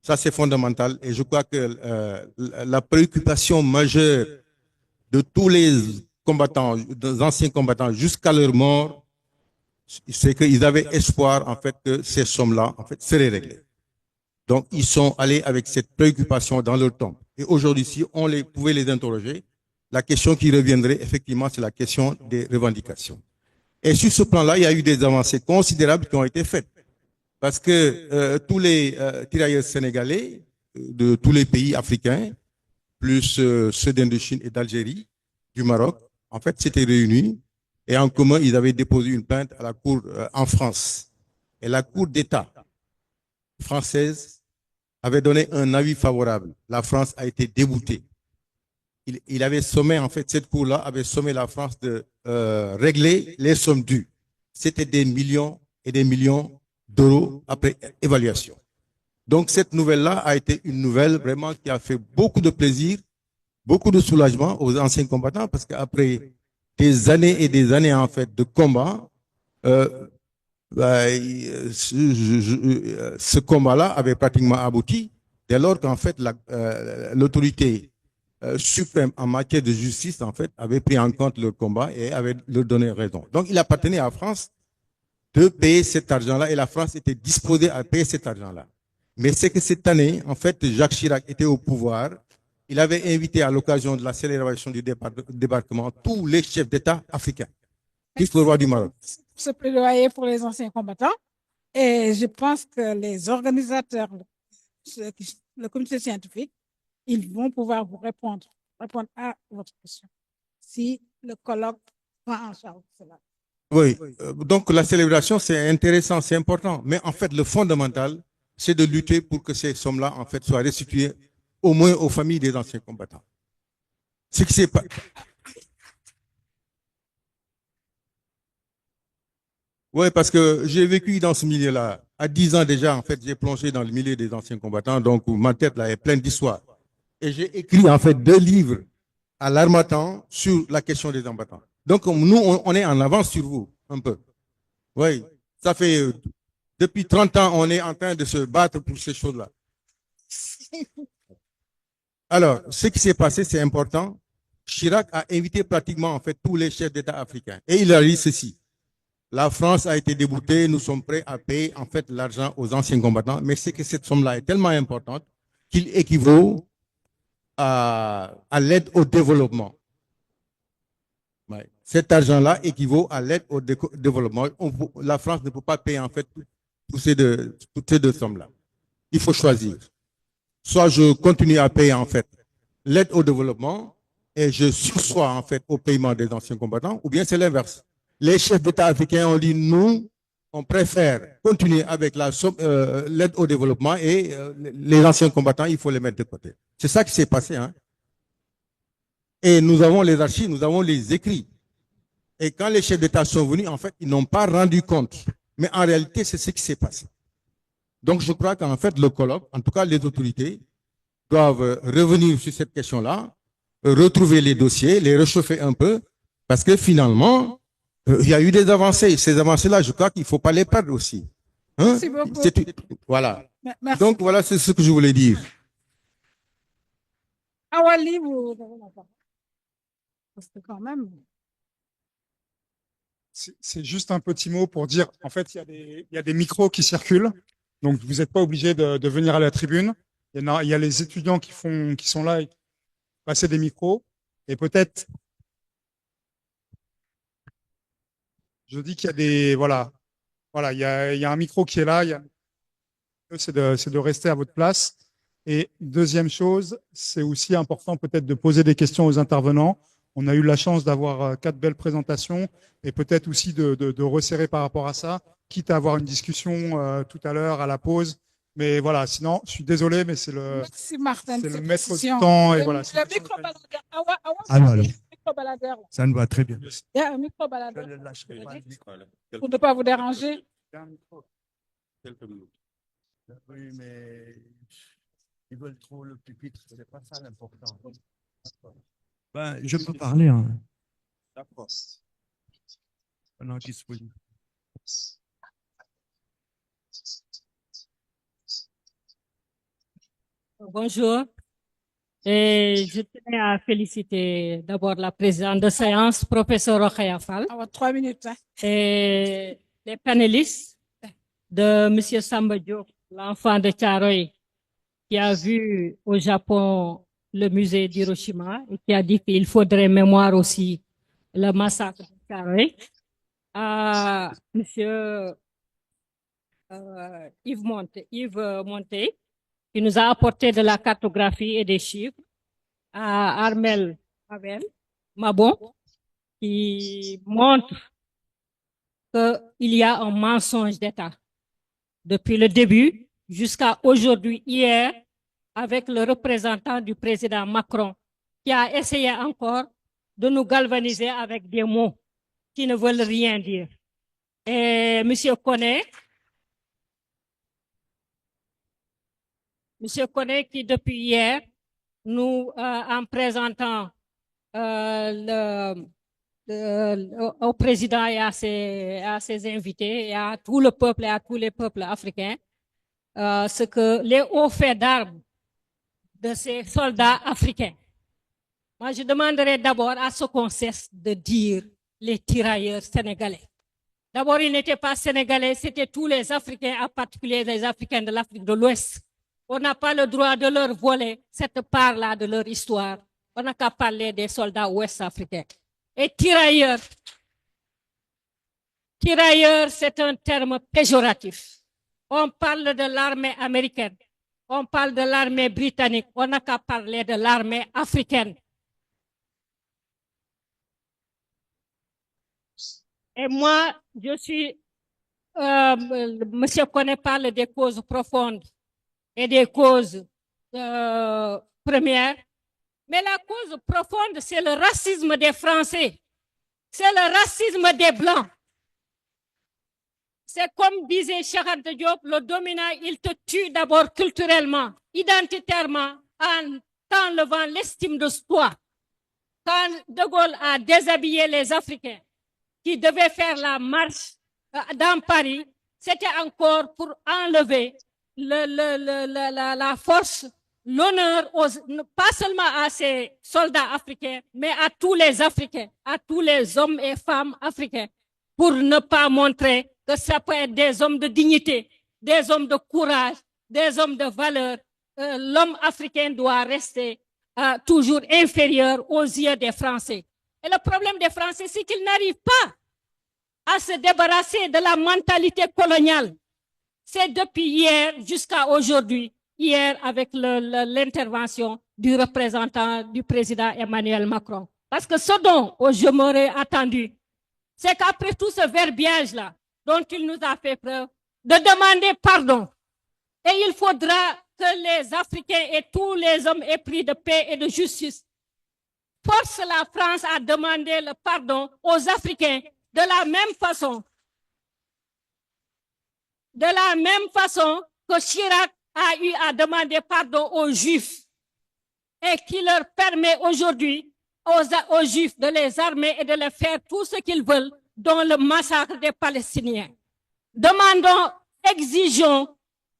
Ça, c'est fondamental. Et je crois que la préoccupation majeure de tous les combattants, des anciens combattants, jusqu'à leur mort, c'est qu'ils avaient espoir, en fait, que ces sommes-là, en fait, seraient réglées. Donc, ils sont allés avec cette préoccupation dans leur temps. Et aujourd'hui, si on pouvait les interroger, la question qui reviendrait, effectivement, c'est la question des revendications. Et sur ce plan-là, il y a eu des avancées considérables qui ont été faites. Parce que tous les tirailleurs sénégalais de tous les pays africains, plus ceux d'Indochine et d'Algérie, du Maroc, en fait, s'étaient réunis et en commun, ils avaient déposé une plainte à la Cour en France. Et la Cour d'État française avait donné un avis favorable. La France a été déboutée. Il avait sommé, en fait, cette Cour-là avait sommé la France de régler les sommes dues. C'était des millions et des millions d'euros après évaluation. Donc, cette nouvelle-là a été une nouvelle vraiment qui a fait beaucoup de plaisir, beaucoup de soulagement aux anciens combattants parce qu'après des années et des années, en fait, de combat, ce combat-là avait pratiquement abouti dès lors qu'en fait, l'autorité suprême en matière de justice, en fait, avait pris en compte le combat et avait leur donné raison. Donc, il appartenait à la France de payer cet argent-là et la France était disposée à payer cet argent-là. Mais c'est que cette année, en fait, Jacques Chirac était au pouvoir. Il avait invité à l'occasion de la célébration du débarquement tous les chefs d'État africains, plus le roi du Maroc. Ce plaidoyer pour les anciens combattants. Et je pense que les organisateurs, le comité scientifique, ils vont pouvoir vous répondre à votre question. Si le colloque prend en charge cela. Oui, donc la célébration, c'est intéressant, c'est important. Mais en fait, le fondamental, c'est de lutter pour que ces sommes-là, en fait, soient restituées au moins aux familles des anciens combattants. Ce qui s'est passé. Oui, parce que j'ai vécu dans ce milieu-là. À 10 ans déjà, en fait, j'ai plongé dans le milieu des anciens combattants. Donc, ma tête là est pleine d'histoires. Et j'ai écrit, en fait, 2 livres à l'Harmattan sur la question des combattants. Donc, nous, on est en avance sur vous, un peu. Oui, ça fait, depuis 30 ans, on est en train de se battre pour ces choses-là. Alors, ce qui s'est passé, c'est important. Chirac a invité pratiquement, en fait, tous les chefs d'État africains. Et il a dit ceci. La France a été déboutée, nous sommes prêts à payer, en fait, l'argent aux anciens combattants. Mais c'est que cette somme-là est tellement importante qu'il équivaut à l'aide au développement. Ouais. Cet argent-là équivaut à l'aide au développement. La France ne peut pas payer, en fait, toutes ces deux sommes-là. Il faut choisir. Soit je continue à payer, en fait, l'aide au développement et je sursois, en fait, au paiement des anciens combattants, ou bien c'est l'inverse. Les chefs d'État africains ont dit, nous, on préfère continuer avec l'aide au développement et les anciens combattants, il faut les mettre de côté. C'est ça qui s'est passé. Hein. Et nous avons les archives, nous avons les écrits. Et quand les chefs d'État sont venus, en fait, ils n'ont pas rendu compte. Mais en réalité, c'est ce qui s'est passé. Donc, je crois qu'en fait, le colloque, en tout cas les autorités, doivent revenir sur cette question-là, retrouver les dossiers, les réchauffer un peu, parce que finalement, il y a eu des avancées. Ces avancées-là, je crois qu'il ne faut pas les perdre aussi. Hein? Merci beaucoup. Voilà. Merci. Donc, voilà, c'est ce que je voulais dire. Awali, vous avez la parole. Parce que quand même. C'est juste un petit mot pour dire, en fait, il y a des micros qui circulent. Donc, vous n'êtes pas obligé de venir à la tribune. Il y a les étudiants qui sont là et passer des micros. Et peut-être Je dis qu'il y a des, voilà, il y a un micro qui est là, c'est de rester à votre place. Et deuxième chose, c'est aussi important peut-être de poser des questions aux intervenants. On a eu la chance d'avoir 4 belles présentations et peut-être aussi de resserrer par rapport à ça, quitte à avoir une discussion tout à l'heure à la pause. Mais voilà, sinon, je suis désolé, mais Merci Martin. c'est de le cette maître du précision. temps. Et Le- voilà. le micro-baladeur. Alors, Le micro-baladeur. ça nous va très bien. Il y a un micro-baladeur. Je ne lâcherai pas le micro. Pour ne pas vous déranger. Oui, mais ils veulent trop le pupitre, c'est pas ça l'important. Ben, je peux parler, hein. D'accord. Pendant qu'ils se posent. Bonjour. Et je tenais à féliciter d'abord la présidente de séance, professeur Rokhaya Fall, 3 minutes. Hein. et les panélistes de Monsieur Samba Diop, l'enfant de Thiaroye, qui a vu au Japon le musée d'Hiroshima et qui a dit qu'il faudrait mémoire aussi le massacre de Thiaroye, à Monsieur Yves Monté, qui nous a apporté de la cartographie et des chiffres, à Armel Havel Mabon, qui montre qu'il y a un mensonge d'État. Depuis le début jusqu'à aujourd'hui, hier, avec le représentant du président Macron, qui a essayé encore de nous galvaniser avec des mots qui ne veulent rien dire. Et Monsieur Koné, qui depuis hier, nous, en présentant au président et à ses invités et à tout le peuple et à tous les peuples africains, ce que les hauts faits d'armes de ces soldats africains. Moi, je demanderais d'abord à ce qu'on cesse de dire les tirailleurs sénégalais. D'abord, ils n'étaient pas sénégalais, c'était tous les Africains, en particulier les Africains de l'Afrique de l'Ouest. On n'a pas le droit de leur voler cette part-là de leur histoire. On n'a qu'à parler des soldats ouest-africains. Et tirailleurs, c'est un terme péjoratif. On parle de l'armée américaine, on parle de l'armée britannique, on n'a qu'à parler de l'armée africaine. Et moi, je suis, Monsieur Koné parle des causes profondes et des causes premières. Mais la cause profonde, c'est le racisme des Français. C'est le racisme des Blancs. C'est comme disait Cheikh Anta Diop, le dominant, il te tue d'abord culturellement, identitairement, en t'enlevant l'estime de soi. Quand De Gaulle a déshabillé les Africains qui devaient faire la marche dans Paris, c'était encore pour enlever la force, l'honneur, pas seulement à ces soldats africains, mais à tous les Africains, à tous les hommes et femmes africains, pour ne pas montrer que ça peut être des hommes de dignité, des hommes de courage, des hommes de valeur. L'homme africain doit rester toujours inférieur aux yeux des Français. Et le problème des Français, c'est qu'ils n'arrivent pas à se débarrasser de la mentalité coloniale. C'est depuis hier jusqu'à aujourd'hui, hier avec l'intervention du représentant du président Emmanuel Macron. Parce que ce dont je m'aurais attendu, c'est qu'après tout ce verbiage-là, dont il nous a fait preuve, de demander pardon. Et il faudra que les Africains et tous les hommes épris de paix et de justice forcent la France à demander le pardon aux Africains de la même façon que Chirac a eu à demander pardon aux Juifs et qui leur permet aujourd'hui aux Juifs de les armer et de les faire tout ce qu'ils veulent, dont le massacre des Palestiniens. Demandons, exigeons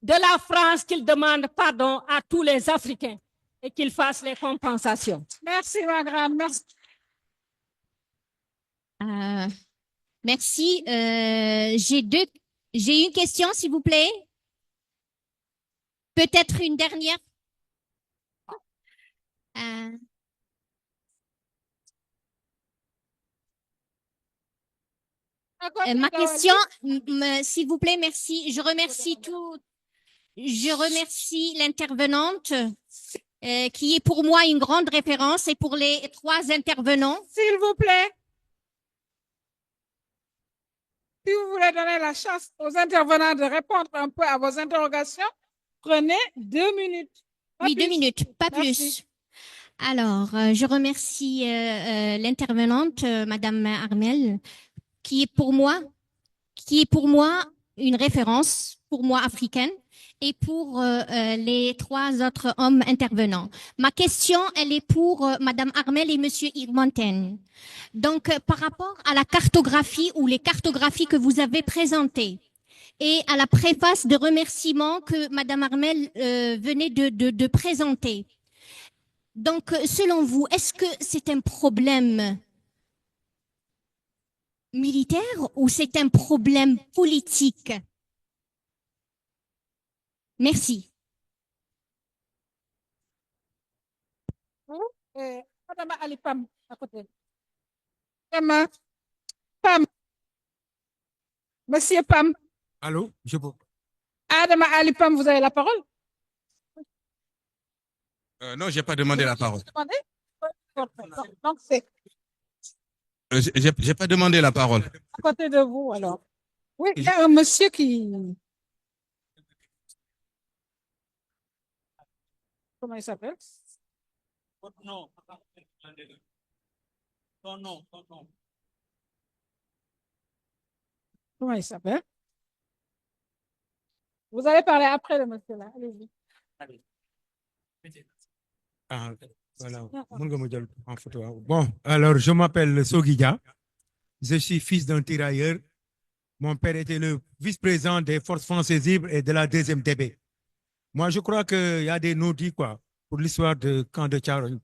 de la France qu'il demande pardon à tous les Africains et qu'il fasse les compensations. Merci, Magram. Merci. Merci. J'ai une question, s'il vous plaît. Peut-être une dernière. Je Ma question, s'il vous plaît, merci. Je remercie l'intervenante qui est pour moi une grande référence et pour les 3 intervenants. S'il vous plaît. Si vous voulez donner la chance aux intervenants de répondre un peu à vos interrogations, prenez 2 minutes. Oui, 2 minutes, pas plus. Alors, je remercie l'intervenante, Madame Armel, qui est pour moi une référence, pour moi africaine, et pour les 3 autres hommes intervenants. Ma question, elle est pour Madame Armel et Monsieur Irmonten. Donc, par rapport à la cartographie ou les cartographies que vous avez présentées et à la préface de remerciements que Madame Armel venait de présenter. Donc, selon vous, est-ce que c'est un problème militaire ou c'est un problème politique? Merci. Madame Ali Pam, à côté. Madame Pam. Monsieur Pam. Allô, Adama Ali Pam, vous avez la parole? non, j'ai pas demandé la parole. Donc, c'est J'ai pas demandé la parole. à côté de vous, alors. Oui, il y a un monsieur qui... Comment il s'appelle? Non. Comment il s'appelle? Vous allez parler après le monsieur là. Allez-y. Ah, voilà. En photo. Bon, alors je m'appelle Soguida. Je suis fils d'un tirailleur. Mon père était le vice-président des forces françaises libres et de la 2e DB. Moi, je crois qu'il y a des non-dits quoi, pour l'histoire de camp de Tcharogne.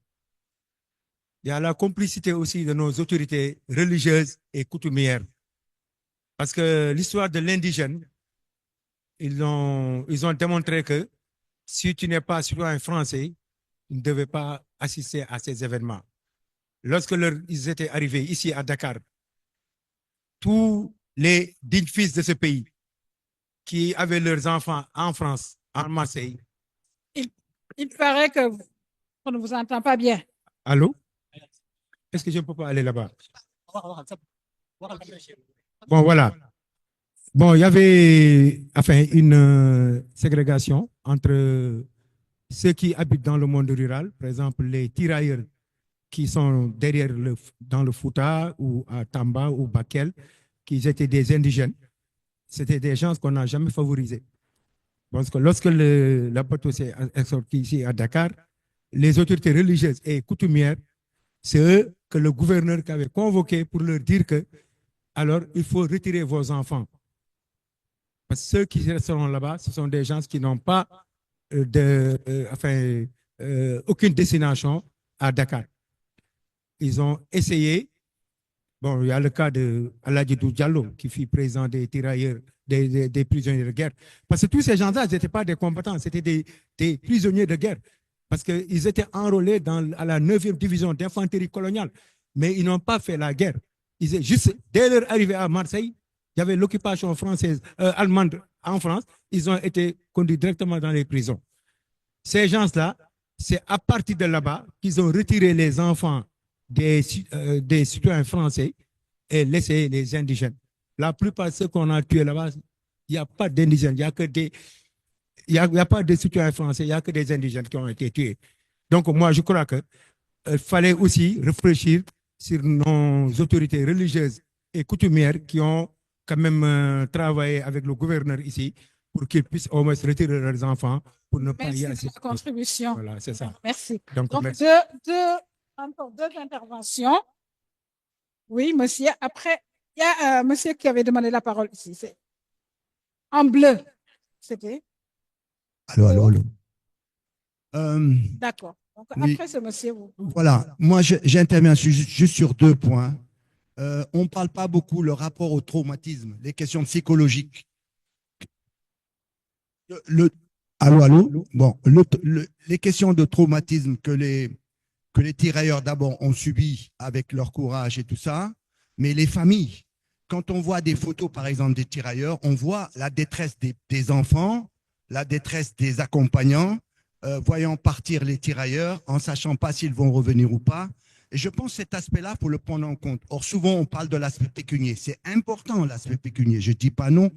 Il y a la complicité aussi de nos autorités religieuses et coutumières. Parce que l'histoire de l'indigène, ils ont démontré que si tu n'es pas citoyen français, tu ne devais pas assister à ces événements. Lorsque ils étaient arrivés ici à Dakar, tous les dignes fils de ce pays qui avaient leurs enfants en France, en Marseille. Il paraît que on ne vous entend pas bien. Allô? Est-ce que je ne peux pas aller là-bas? Bon, voilà. Bon, il y avait une ségrégation entre ceux qui habitent dans le monde rural, par exemple les tirailleurs qui sont derrière dans le Fouta ou à Tamba ou Bakel, qui étaient des indigènes. C'était des gens qu'on n'a jamais favorisés. Parce que lorsque la bateau s'est sorti ici à Dakar, les autorités religieuses et coutumières, c'est eux que le gouverneur qui avait convoqué pour leur dire que alors il faut retirer vos enfants. Parce que ceux qui resteront là-bas, ce sont des gens qui n'ont pas aucune destination à Dakar. Ils ont essayé. Bon, il y a le cas de Aladjidou Diallo, qui fut président des tirailleurs, des prisonniers de guerre. Parce que tous ces gens-là, ils n'étaient pas des combattants, c'était des prisonniers de guerre. Parce qu'ils étaient enrôlés à la 9e division d'infanterie coloniale. Mais ils n'ont pas fait la guerre. Dès leur arrivée à Marseille, il y avait l'occupation française, allemande en France. Ils ont été conduits directement dans les prisons. Ces gens-là, c'est à partir de là-bas qu'ils ont retiré les enfants des citoyens français et laissé les indigènes. La plupart de ceux qu'on a tués là-bas, il n'y a pas d'indigènes, il n'y a pas de citoyens français, il n'y a que des indigènes qui ont été tués. Donc moi, je crois qu'il fallait aussi réfléchir sur nos autorités religieuses et coutumières qui ont quand même travaillé avec le gouverneur ici pour qu'ils puissent au moins retirer leurs enfants pour ne pas y assister. Merci de la contribution. Voilà, c'est ça. Merci. Donc merci. Encore 2 interventions. Oui, monsieur. Après, il y a un monsieur qui avait demandé la parole ici. C'est en bleu. C'était. Allô. D'accord. Donc, oui. après ce monsieur, vous. Voilà. Moi, j'interviens juste sur 2 points. On ne parle pas beaucoup le rapport au traumatisme, les questions psychologiques. Allô. Bon, les questions de traumatisme que les tirailleurs d'abord ont subi avec leur courage et tout ça, mais les familles, quand on voit des photos, par exemple, des tirailleurs, on voit la détresse des enfants, la détresse des accompagnants, voyant partir les tirailleurs, en sachant pas s'ils vont revenir ou pas. Et je pense que cet aspect-là, il faut le prendre en compte. Or, souvent, on parle de l'aspect pécunier. C'est important, l'aspect pécunier. Je ne dis pas non,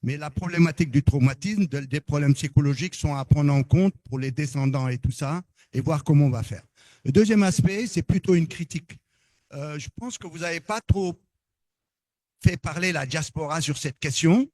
mais la problématique du traumatisme, des problèmes psychologiques sont à prendre en compte pour les descendants et tout ça, et voir comment on va faire. Le deuxième aspect, c'est plutôt une critique. Je pense que vous n'avez pas trop fait parler la diaspora sur cette question,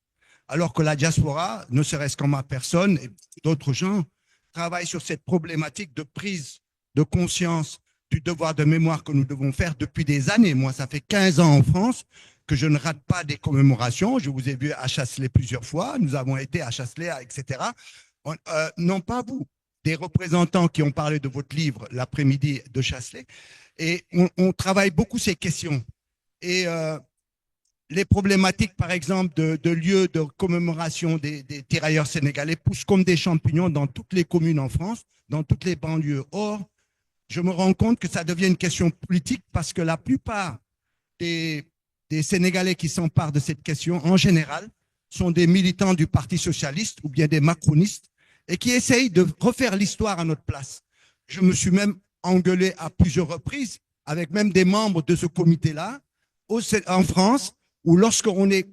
alors que la diaspora, ne serait-ce qu'en ma personne et d'autres gens, travaillent sur cette problématique de prise de conscience du devoir de mémoire que nous devons faire depuis des années. Moi, ça fait 15 ans en France que je ne rate pas des commémorations. Je vous ai vu à Chasselet plusieurs fois. Nous avons été à Chasselet, etc. Non pas vous, des représentants qui ont parlé de votre livre l'après-midi de Chasselet. Et on travaille beaucoup ces questions. Et les problématiques, par exemple, de lieux de commémoration des tirailleurs sénégalais poussent comme des champignons dans toutes les communes en France, dans toutes les banlieues. Or, je me rends compte que ça devient une question politique parce que la plupart des Sénégalais qui s'emparent de cette question, en général, sont des militants du Parti socialiste ou bien des macronistes et qui essayent de refaire l'histoire à notre place. Je me suis même engueulé à plusieurs reprises avec même des membres de ce comité-là en France, où lorsqu'on est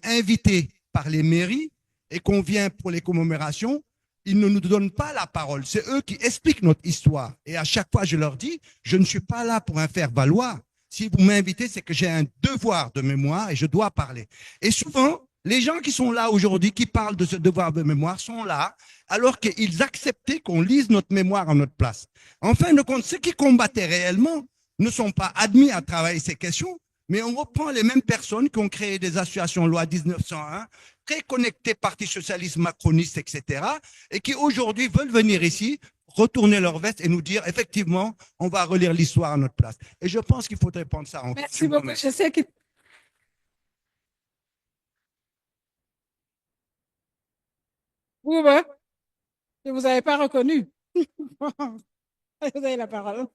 invité par les mairies et qu'on vient pour les commémorations, ils ne nous donnent pas la parole. C'est eux qui expliquent notre histoire. Et à chaque fois, je leur dis, je ne suis pas là pour un faire-valoir. Si vous m'invitez, c'est que j'ai un devoir de mémoire et je dois parler. Et souvent, les gens qui sont là aujourd'hui, qui parlent de ce devoir de mémoire, sont là alors qu'ils acceptaient qu'on lise notre mémoire à notre place. En fin de compte, ceux qui combattaient réellement ne sont pas admis à travailler ces questions, mais on reprend les mêmes personnes qui ont créé des associations loi 1901, très connectées Parti socialiste, macroniste, etc., et qui aujourd'hui veulent venir ici, retourner leur veste et nous dire, effectivement, on va relire l'histoire à notre place. Et je pense qu'il faudrait prendre ça en compte. Merci beaucoup. Je sais que... Vous ne vous avez pas reconnu. Vous avez la parole.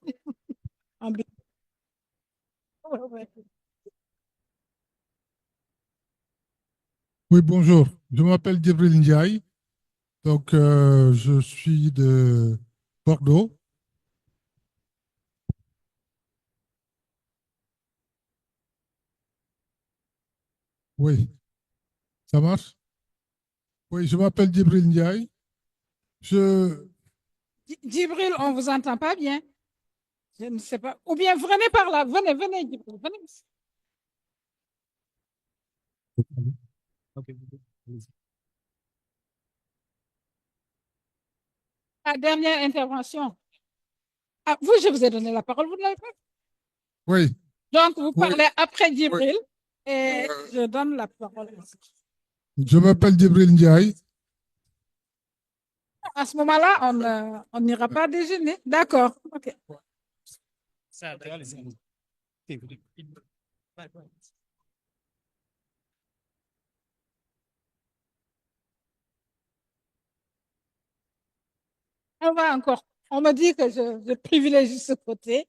Oui, bonjour. Je m'appelle Djibril Ndiaye. Donc, je suis de Bordeaux. Oui. Ça marche? Oui, je m'appelle Djibril Ndiaye. Djibril, on ne vous entend pas bien. Je ne sais pas. Ou bien venez par là. Venez, Djibril. Venez. La dernière intervention. Ah, vous, je vous ai donné la parole, vous ne l'avez pas? Oui. Donc, vous parlez après Djibril et je donne la parole. Je m'appelle Djibril Ndiaye. À ce moment-là, on n'ira pas déjeuner. D'accord. OK. On va encore. On me dit que je privilégie ce côté.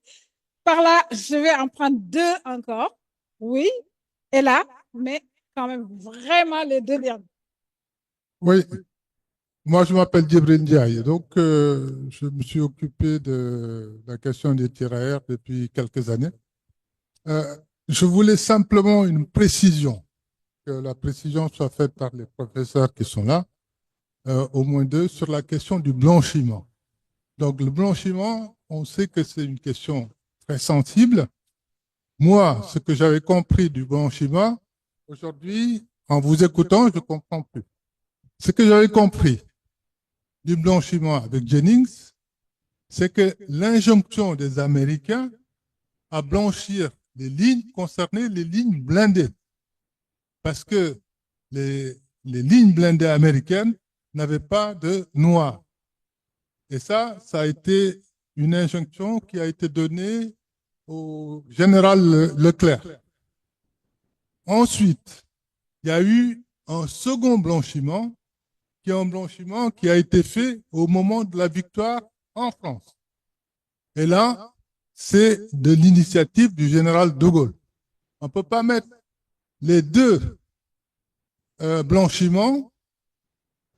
Par là, je vais en prendre deux encore. Oui. Et là, mais quand même vraiment les deux derniers. Oui. Moi, je m'appelle Djibril Ndiaye. Donc, je me suis occupé de la question des tirailleurs depuis quelques années. Je voulais simplement une précision, que la précision soit faite par les professeurs qui sont là, au moins deux, sur la question du blanchiment. Donc, le blanchiment, on sait que c'est une question très sensible. Moi, ce que j'avais compris du blanchiment, aujourd'hui, en vous écoutant, je ne comprends plus. Ce que j'avais compris du blanchiment avec Jennings, c'est que l'injonction des Américains à blanchir les lignes concernaient les lignes blindées. Parce que les lignes blindées américaines n'avaient pas de noir. Et ça a été une injonction qui a été donnée au général Leclerc. Ensuite, il y a eu un second blanchiment, qui est un blanchiment qui a été fait au moment de la victoire en France. Et là, c'est de l'initiative du général de Gaulle. On ne peut pas mettre les deux blanchiments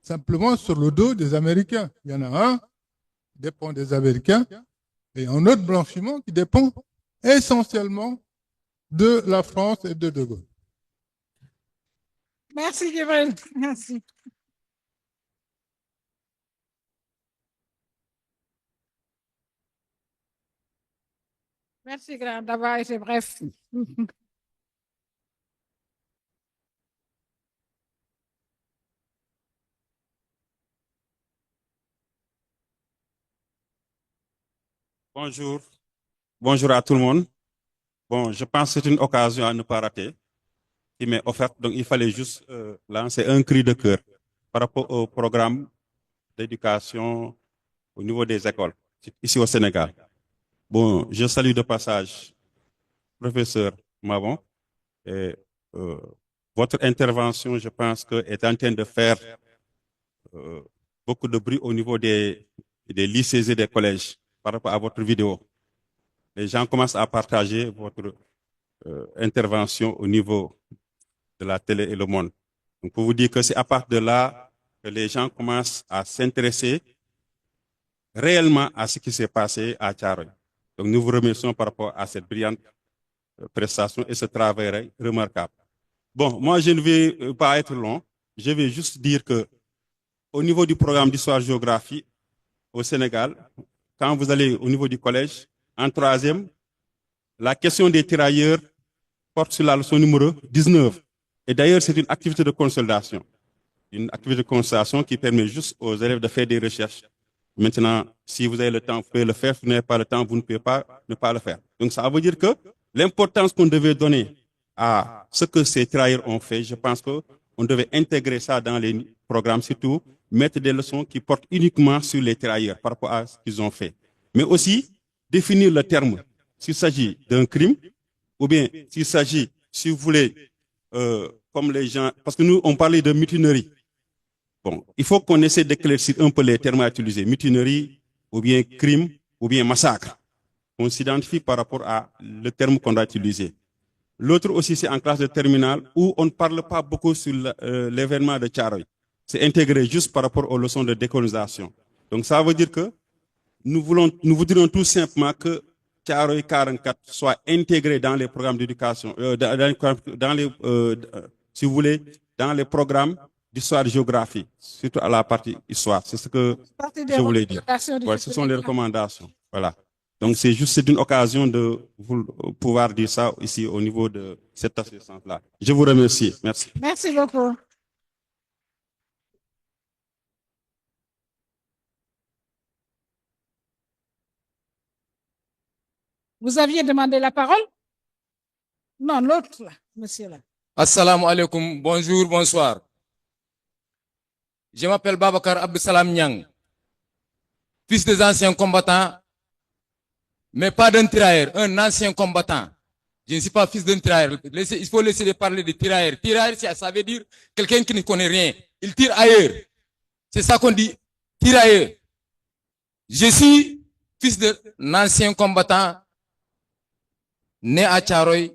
simplement sur le dos des Américains. Il y en a un qui dépend des Américains et un autre blanchiment qui dépend essentiellement de la France et de De Gaulle. Merci, Gabriel. Merci. Merci, grand, d'avoir été bref. Bonjour. Bonjour à tout le monde. Bon, je pense que c'est une occasion à ne pas rater qui m'est offerte. Donc, il fallait juste lancer un cri de cœur par rapport au programme d'éducation au niveau des écoles, ici au Sénégal. Bon, je salue de passage professeur Mavon. Et, votre intervention, je pense, est en train de faire beaucoup de bruit au niveau des lycées et des collèges par rapport à votre vidéo. Les gens commencent à partager votre intervention au niveau de la télé et le monde. Donc, pour vous dire que c'est à partir de là que les gens commencent à s'intéresser réellement à ce qui s'est passé à Thiaroye. Donc, nous vous remercions par rapport à cette brillante prestation et ce travail remarquable. Bon, moi, je ne vais pas être long. Je vais juste dire que au niveau du programme d'histoire-géographie au Sénégal, quand vous allez au niveau du collège, en troisième, la question des tirailleurs porte sur la leçon numéro 19. Et d'ailleurs, c'est une activité de consolidation. Une activité de consolidation qui permet juste aux élèves de faire des recherches. Maintenant, si vous avez le temps, vous pouvez le faire. Si vous n'avez pas le temps, vous ne pouvez pas ne pas le faire. Donc, ça veut dire que l'importance qu'on devait donner à ce que ces tirailleurs ont fait, je pense qu'on devait intégrer ça dans les programmes, surtout mettre des leçons qui portent uniquement sur les tirailleurs par rapport à ce qu'ils ont fait. Mais aussi, définir le terme, s'il s'agit d'un crime, ou bien s'il s'agit, si vous voulez, comme les gens, parce que nous, on parlait de mutinerie. Bon, il faut qu'on essaie d'éclaircir un peu les termes à utiliser. Mutinerie, ou bien crime, ou bien massacre. On s'identifie par rapport à le terme qu'on doit utiliser. L'autre aussi, c'est en classe de terminale, où on ne parle pas beaucoup sur l'événement de Thiaroye. C'est intégré juste par rapport aux leçons de décolonisation. Donc, ça veut dire que nous vous dirons tout simplement que Thiaroye 44 soit intégré dans les programmes d'éducation, si vous voulez, dans les programmes d'histoire-géographie, surtout à la partie histoire. C'est ce que je voulais dire. Ouais, ce sont les recommandations. Voilà. Donc, c'est une occasion de vous pouvoir dire ça ici au niveau de cette assistance-là. Je vous remercie. Merci. Merci beaucoup. Vous aviez demandé la parole? Non, l'autre là, monsieur là. Assalamu alaikum, bonjour, bonsoir. Je m'appelle Babakar Abdussalam Nyang, fils des anciens combattants, mais pas d'un tirailleur, un ancien combattant. Je ne suis pas fils d'un tirailleur. Il faut laisser parler de tirailleur. Tirailleur, ça veut dire quelqu'un qui ne connaît rien. Il tire ailleurs. C'est ça qu'on dit, tirailleur. Je suis fils d'un ancien combattant, né à Thiaroye,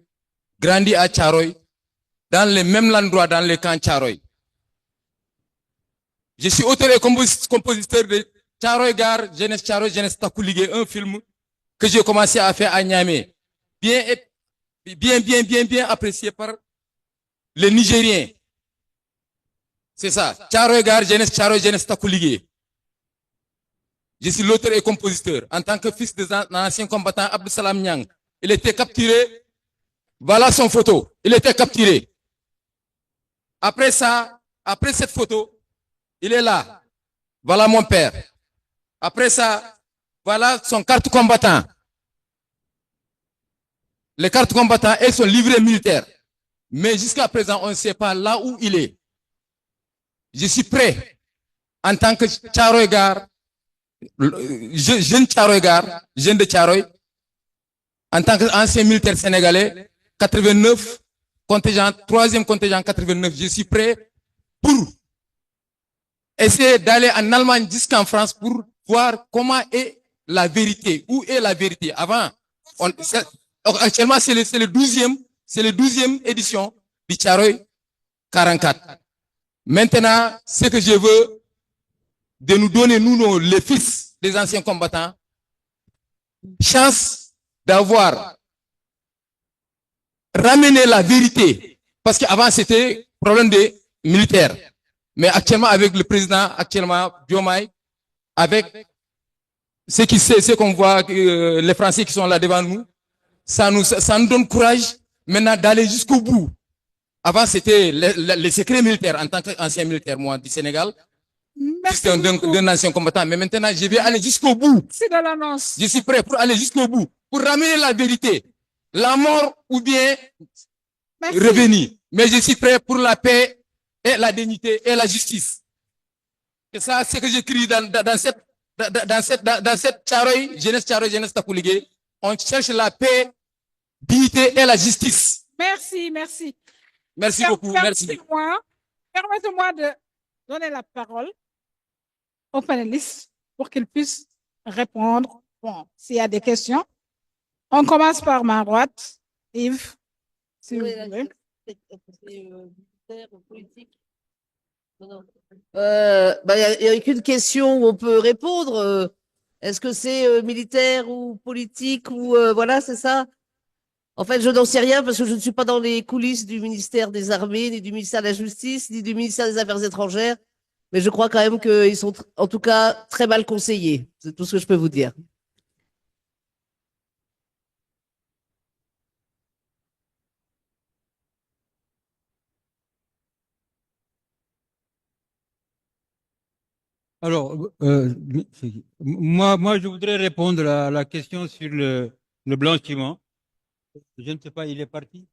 grandi à Thiaroye, dans les mêmes endroits, dans les camps Thiaroye. Je suis auteur et compositeur de Thiaroye Gare, Jeunesse Thiaroye, Jeunesse Takouligé, un film que j'ai commencé à faire à Niamey. Bien apprécié par les Nigériens. C'est ça. Thiaroye Gare, Jeunesse Thiaroye, Jeunesse Takouligé. Je suis l'auteur et compositeur. En tant que fils d'un ancien combattant, Abdussalam Nyang, il était capturé. Voilà son photo. Il était capturé. Après ça, après cette photo, il est là. Voilà mon père. Après ça, voilà son carte combattant. Les cartes combattants et son livret militaire. Mais jusqu'à présent, on ne sait pas là où il est. Je suis prêt, en tant que Thiaroye Gare, jeune Thiaroye Gare, jeune de Thiaroye, en tant qu'ancien militaire sénégalais, 89, contingent, 3e contingent 89, je suis prêt pour essayer d'aller en Allemagne jusqu'en France pour voir comment est la vérité, où est la vérité. Avant, actuellement c'est le 12e édition du Tcharoy 44. Maintenant, ce que je veux, de nous donner, nous, les fils des anciens combattants, chance d'avoir ramené la vérité. Parce qu'avant, c'était problème des militaires. Mais actuellement, avec le président, Diomaye, avec ce qu'on voit, les Français qui sont là devant nous, ça nous donne courage maintenant d'aller jusqu'au bout. Avant, c'était les secrets militaires en tant qu'ancien militaire, moi, du Sénégal. C'est d'un ancien combattant. Mais maintenant, je vais aller jusqu'au bout. C'est de l'annonce. Je suis prêt pour aller jusqu'au bout, pour ramener la vérité. La mort ou bien revenir. Mais je suis prêt pour la paix et la dignité et la justice. C'est ça, c'est que j'écris dans cette Tcharoy, jeunesse Takouligé. On cherche la paix, dignité et la justice. Merci, merci. Merci beaucoup, merci. Permettez-moi de donner la parole aux panélistes pour qu'ils puissent répondre. Bon, s'il y a des questions. On commence par ma droite. Yves, si vous voulez. Il n'y a qu'une question où on peut répondre. Est-ce que c'est militaire ou politique ou voilà, c'est ça? En fait, je n'en sais rien parce que je ne suis pas dans les coulisses du ministère des Armées, ni du ministère de la Justice, ni du ministère des Affaires étrangères. Mais je crois quand même qu'ils sont, en tout cas, très mal conseillés. C'est tout ce que je peux vous dire. Alors, moi, je voudrais répondre à la question sur le blanchiment. Je ne sais pas, il est parti.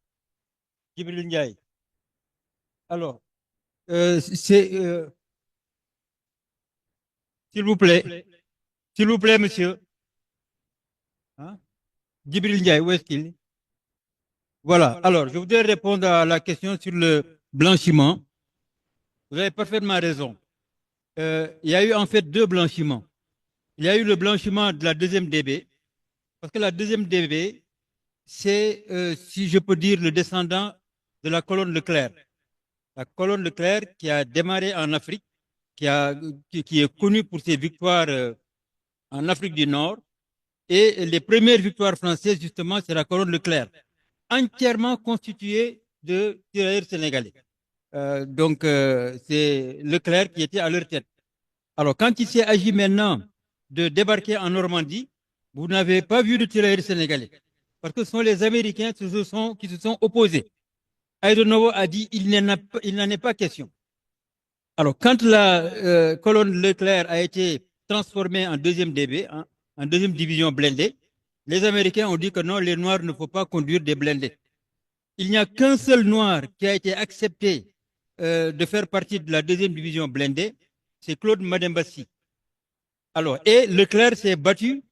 Djibril Ndiaye. Alors, s'il vous plaît, monsieur. Hein? Djibril Ndiaye, où est-ce qu'il est? Voilà. Alors, je voudrais répondre à la question sur le blanchiment. Vous avez parfaitement raison. Il y a eu en fait deux blanchiments. Il y a eu le blanchiment de la deuxième DB, parce que la deuxième DB, c'est, si je peux dire, le descendant de la colonne Leclerc. La colonne Leclerc qui a démarré en Afrique, qui est connue pour ses victoires en Afrique du Nord. Et les premières victoires françaises, justement, c'est la colonne Leclerc, entièrement constituée de tirailleurs sénégalais. Donc, c'est Leclerc qui était à leur tête. Alors, quand il s'est agi maintenant de débarquer en Normandie, vous n'avez pas vu de tirailleurs sénégalais. Parce que ce sont les Américains qui se sont opposés. Eisenhower a dit il n'en est pas question. Alors, quand la colonne Leclerc a été transformée en deuxième DB, en deuxième division blindée, les Américains ont dit que non, les Noirs ne faut pas conduire des blindés. Il n'y a qu'un seul Noir qui a été accepté de faire partie de la deuxième division blindée, c'est Claude Madembassi. Alors, et Leclerc s'est battu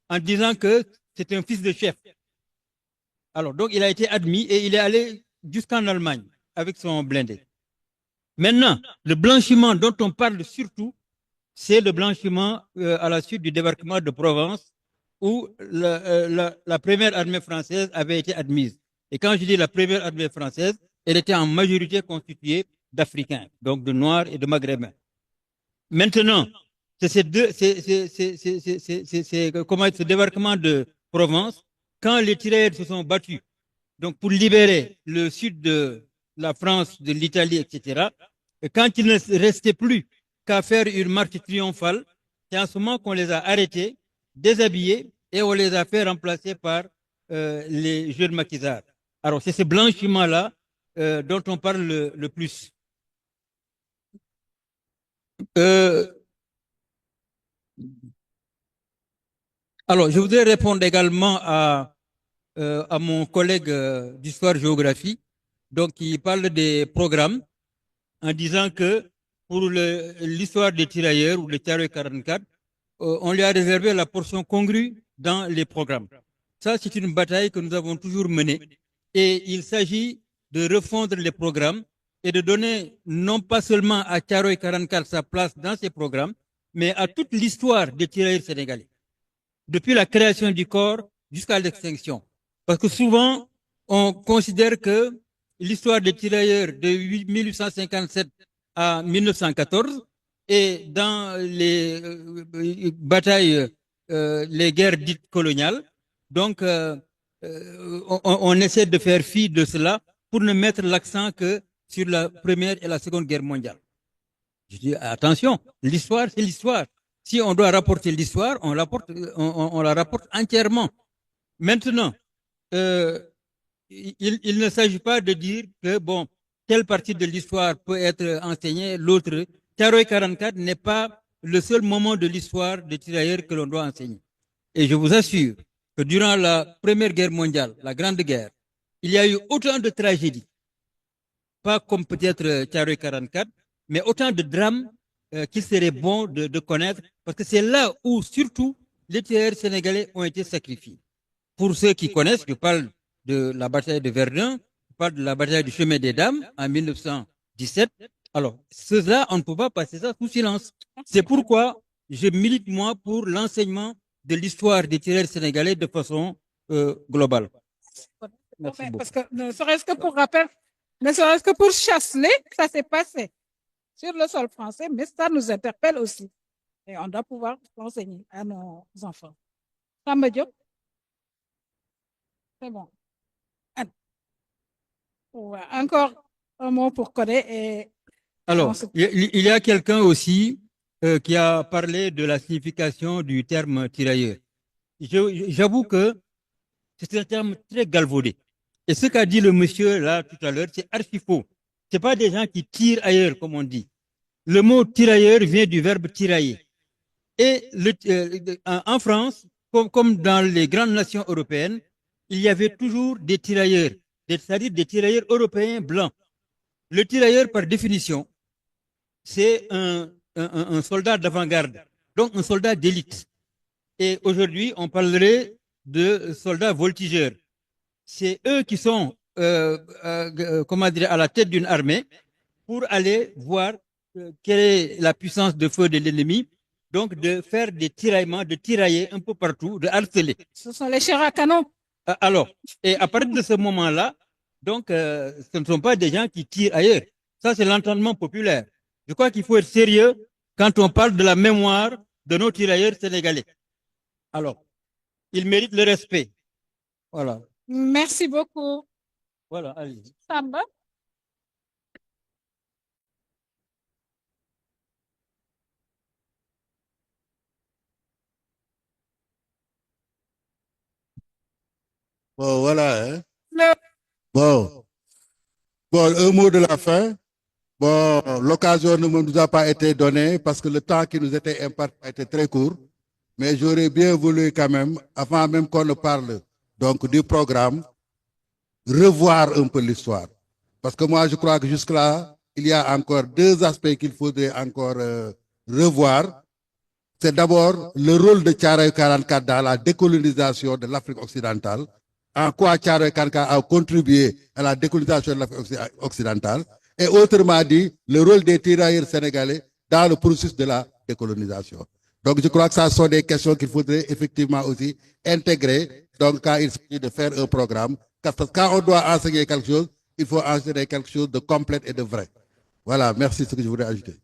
en disant que c'est un fils de chef. Alors, donc, il a été admis et il est allé jusqu'en Allemagne avec son blindé. Maintenant, le blanchiment dont on parle surtout, c'est le blanchiment à la suite du débarquement de Provence où la première armée française avait été admise. Et quand je dis la première armée française, elle était en majorité constituée d'Africains, donc de Noirs et de Maghrébins. Maintenant, c'est ce débarquement de Provence, quand les tirailleurs se sont battus donc pour libérer le sud de la France, de l'Italie, etc., et quand il ne restait plus qu'à faire une marche triomphale, c'est en ce moment qu'on les a arrêtés, déshabillés, et on les a fait remplacer par les jeunes maquisards. Alors, c'est ce blanchiment-là dont on parle le plus. Alors, je voudrais répondre également à mon collègue d'histoire-géographie, donc qui parle des programmes, en disant que pour l'histoire des tirailleurs ou les Tcharoy 44, on lui a réservé la portion congrue dans les programmes. Ça, c'est une bataille que nous avons toujours menée. Et il s'agit de refondre les programmes et de donner non pas seulement à Tcharoy 44 sa place dans ces programmes, mais à toute l'histoire des tirailleurs sénégalais, depuis la création du corps jusqu'à l'extinction. Parce que souvent, on considère que l'histoire des tirailleurs de 1857 à 1914 et dans les batailles, les guerres dites coloniales. Donc, on essaie de faire fi de cela pour ne mettre l'accent que sur la Première et la Seconde Guerre mondiale. Je dis attention, l'histoire, c'est l'histoire. Si on doit rapporter l'histoire, on la rapporte entièrement. Maintenant, il ne s'agit pas de dire que, bon, telle partie de l'histoire peut être enseignée, l'autre. Thiaroye 44 n'est pas le seul moment de l'histoire des tirailleurs que l'on doit enseigner. Et je vous assure que durant la Première Guerre mondiale, la Grande Guerre, il y a eu autant de tragédies, pas comme peut-être Thiaroye 44, mais autant de drames qu'il serait bon de connaître, parce que c'est là où, surtout, les tirailleurs sénégalais ont été sacrifiés. Pour ceux qui connaissent, je parle de la bataille de Verdun, je parle de la bataille du Chemin des Dames en 1917. Alors, cela, on ne peut pas passer ça sous silence. C'est pourquoi je milite, moi, pour l'enseignement de l'histoire des tirailleurs sénégalais de façon globale. Merci beaucoup. Parce que ne serait-ce que pour rappel, ne serait-ce que pour Chasselet, ça s'est passé sur le sol français, mais ça nous interpelle aussi. Et on doit pouvoir l'enseigner à nos enfants. Samba Diop. C'est bon. Ouais, encore un mot pour Codé. Et alors, il y a quelqu'un aussi qui a parlé de la signification du terme tirailleur. J'avoue que c'est un terme très galvaudé. Et ce qu'a dit le monsieur là tout à l'heure, c'est archi faux. C'est pas des gens qui tirent ailleurs, comme on dit. Le mot tirailleur vient du verbe tirailler. Et en France, comme dans les grandes nations européennes, il y avait toujours des tirailleurs, c'est-à-dire des tirailleurs européens blancs. Le tirailleur, par définition, c'est un soldat d'avant-garde, donc un soldat d'élite. Et aujourd'hui, on parlerait de soldats voltigeurs. C'est eux qui sont comment dire, à la tête d'une armée pour aller voir quelle est la puissance de feu de l'ennemi, donc de faire des tiraillements, de tirailler un peu partout, de harceler. Ce sont les chars à canon. Alors, et à partir de ce moment-là, donc, ce ne sont pas des gens qui tirent ailleurs. Ça, c'est l'entendement populaire. Je crois qu'il faut être sérieux quand on parle de la mémoire de nos tirailleurs sénégalais. Alors, ils méritent le respect. Voilà. Merci beaucoup. Voilà, allez. Samba. Bon, voilà. Hein. Bon, un mot de la fin. Bon, l'occasion ne nous a pas été donnée parce que le temps qui nous était imparti a été très court. Mais j'aurais bien voulu quand même, avant même qu'on ne parle donc du programme, revoir un peu l'histoire. Parce que moi, je crois que jusque-là, il y a encore deux aspects qu'il faudrait encore revoir. C'est d'abord le rôle de Thiaroye 44 dans la décolonisation de l'Afrique occidentale. En quoi Thiaroye 44 a contribué à la décolonisation de l'Afrique occidentale. Et autrement dit, le rôle des tirailleurs sénégalais dans le processus de la décolonisation. Donc, je crois que ça sont des questions qu'il faudrait effectivement aussi intégrer. Donc, quand il s'agit de faire un programme, parce que quand on doit enseigner quelque chose, il faut enseigner quelque chose de complet et de vrai. Voilà, merci, c'est ce que je voudrais ajouter.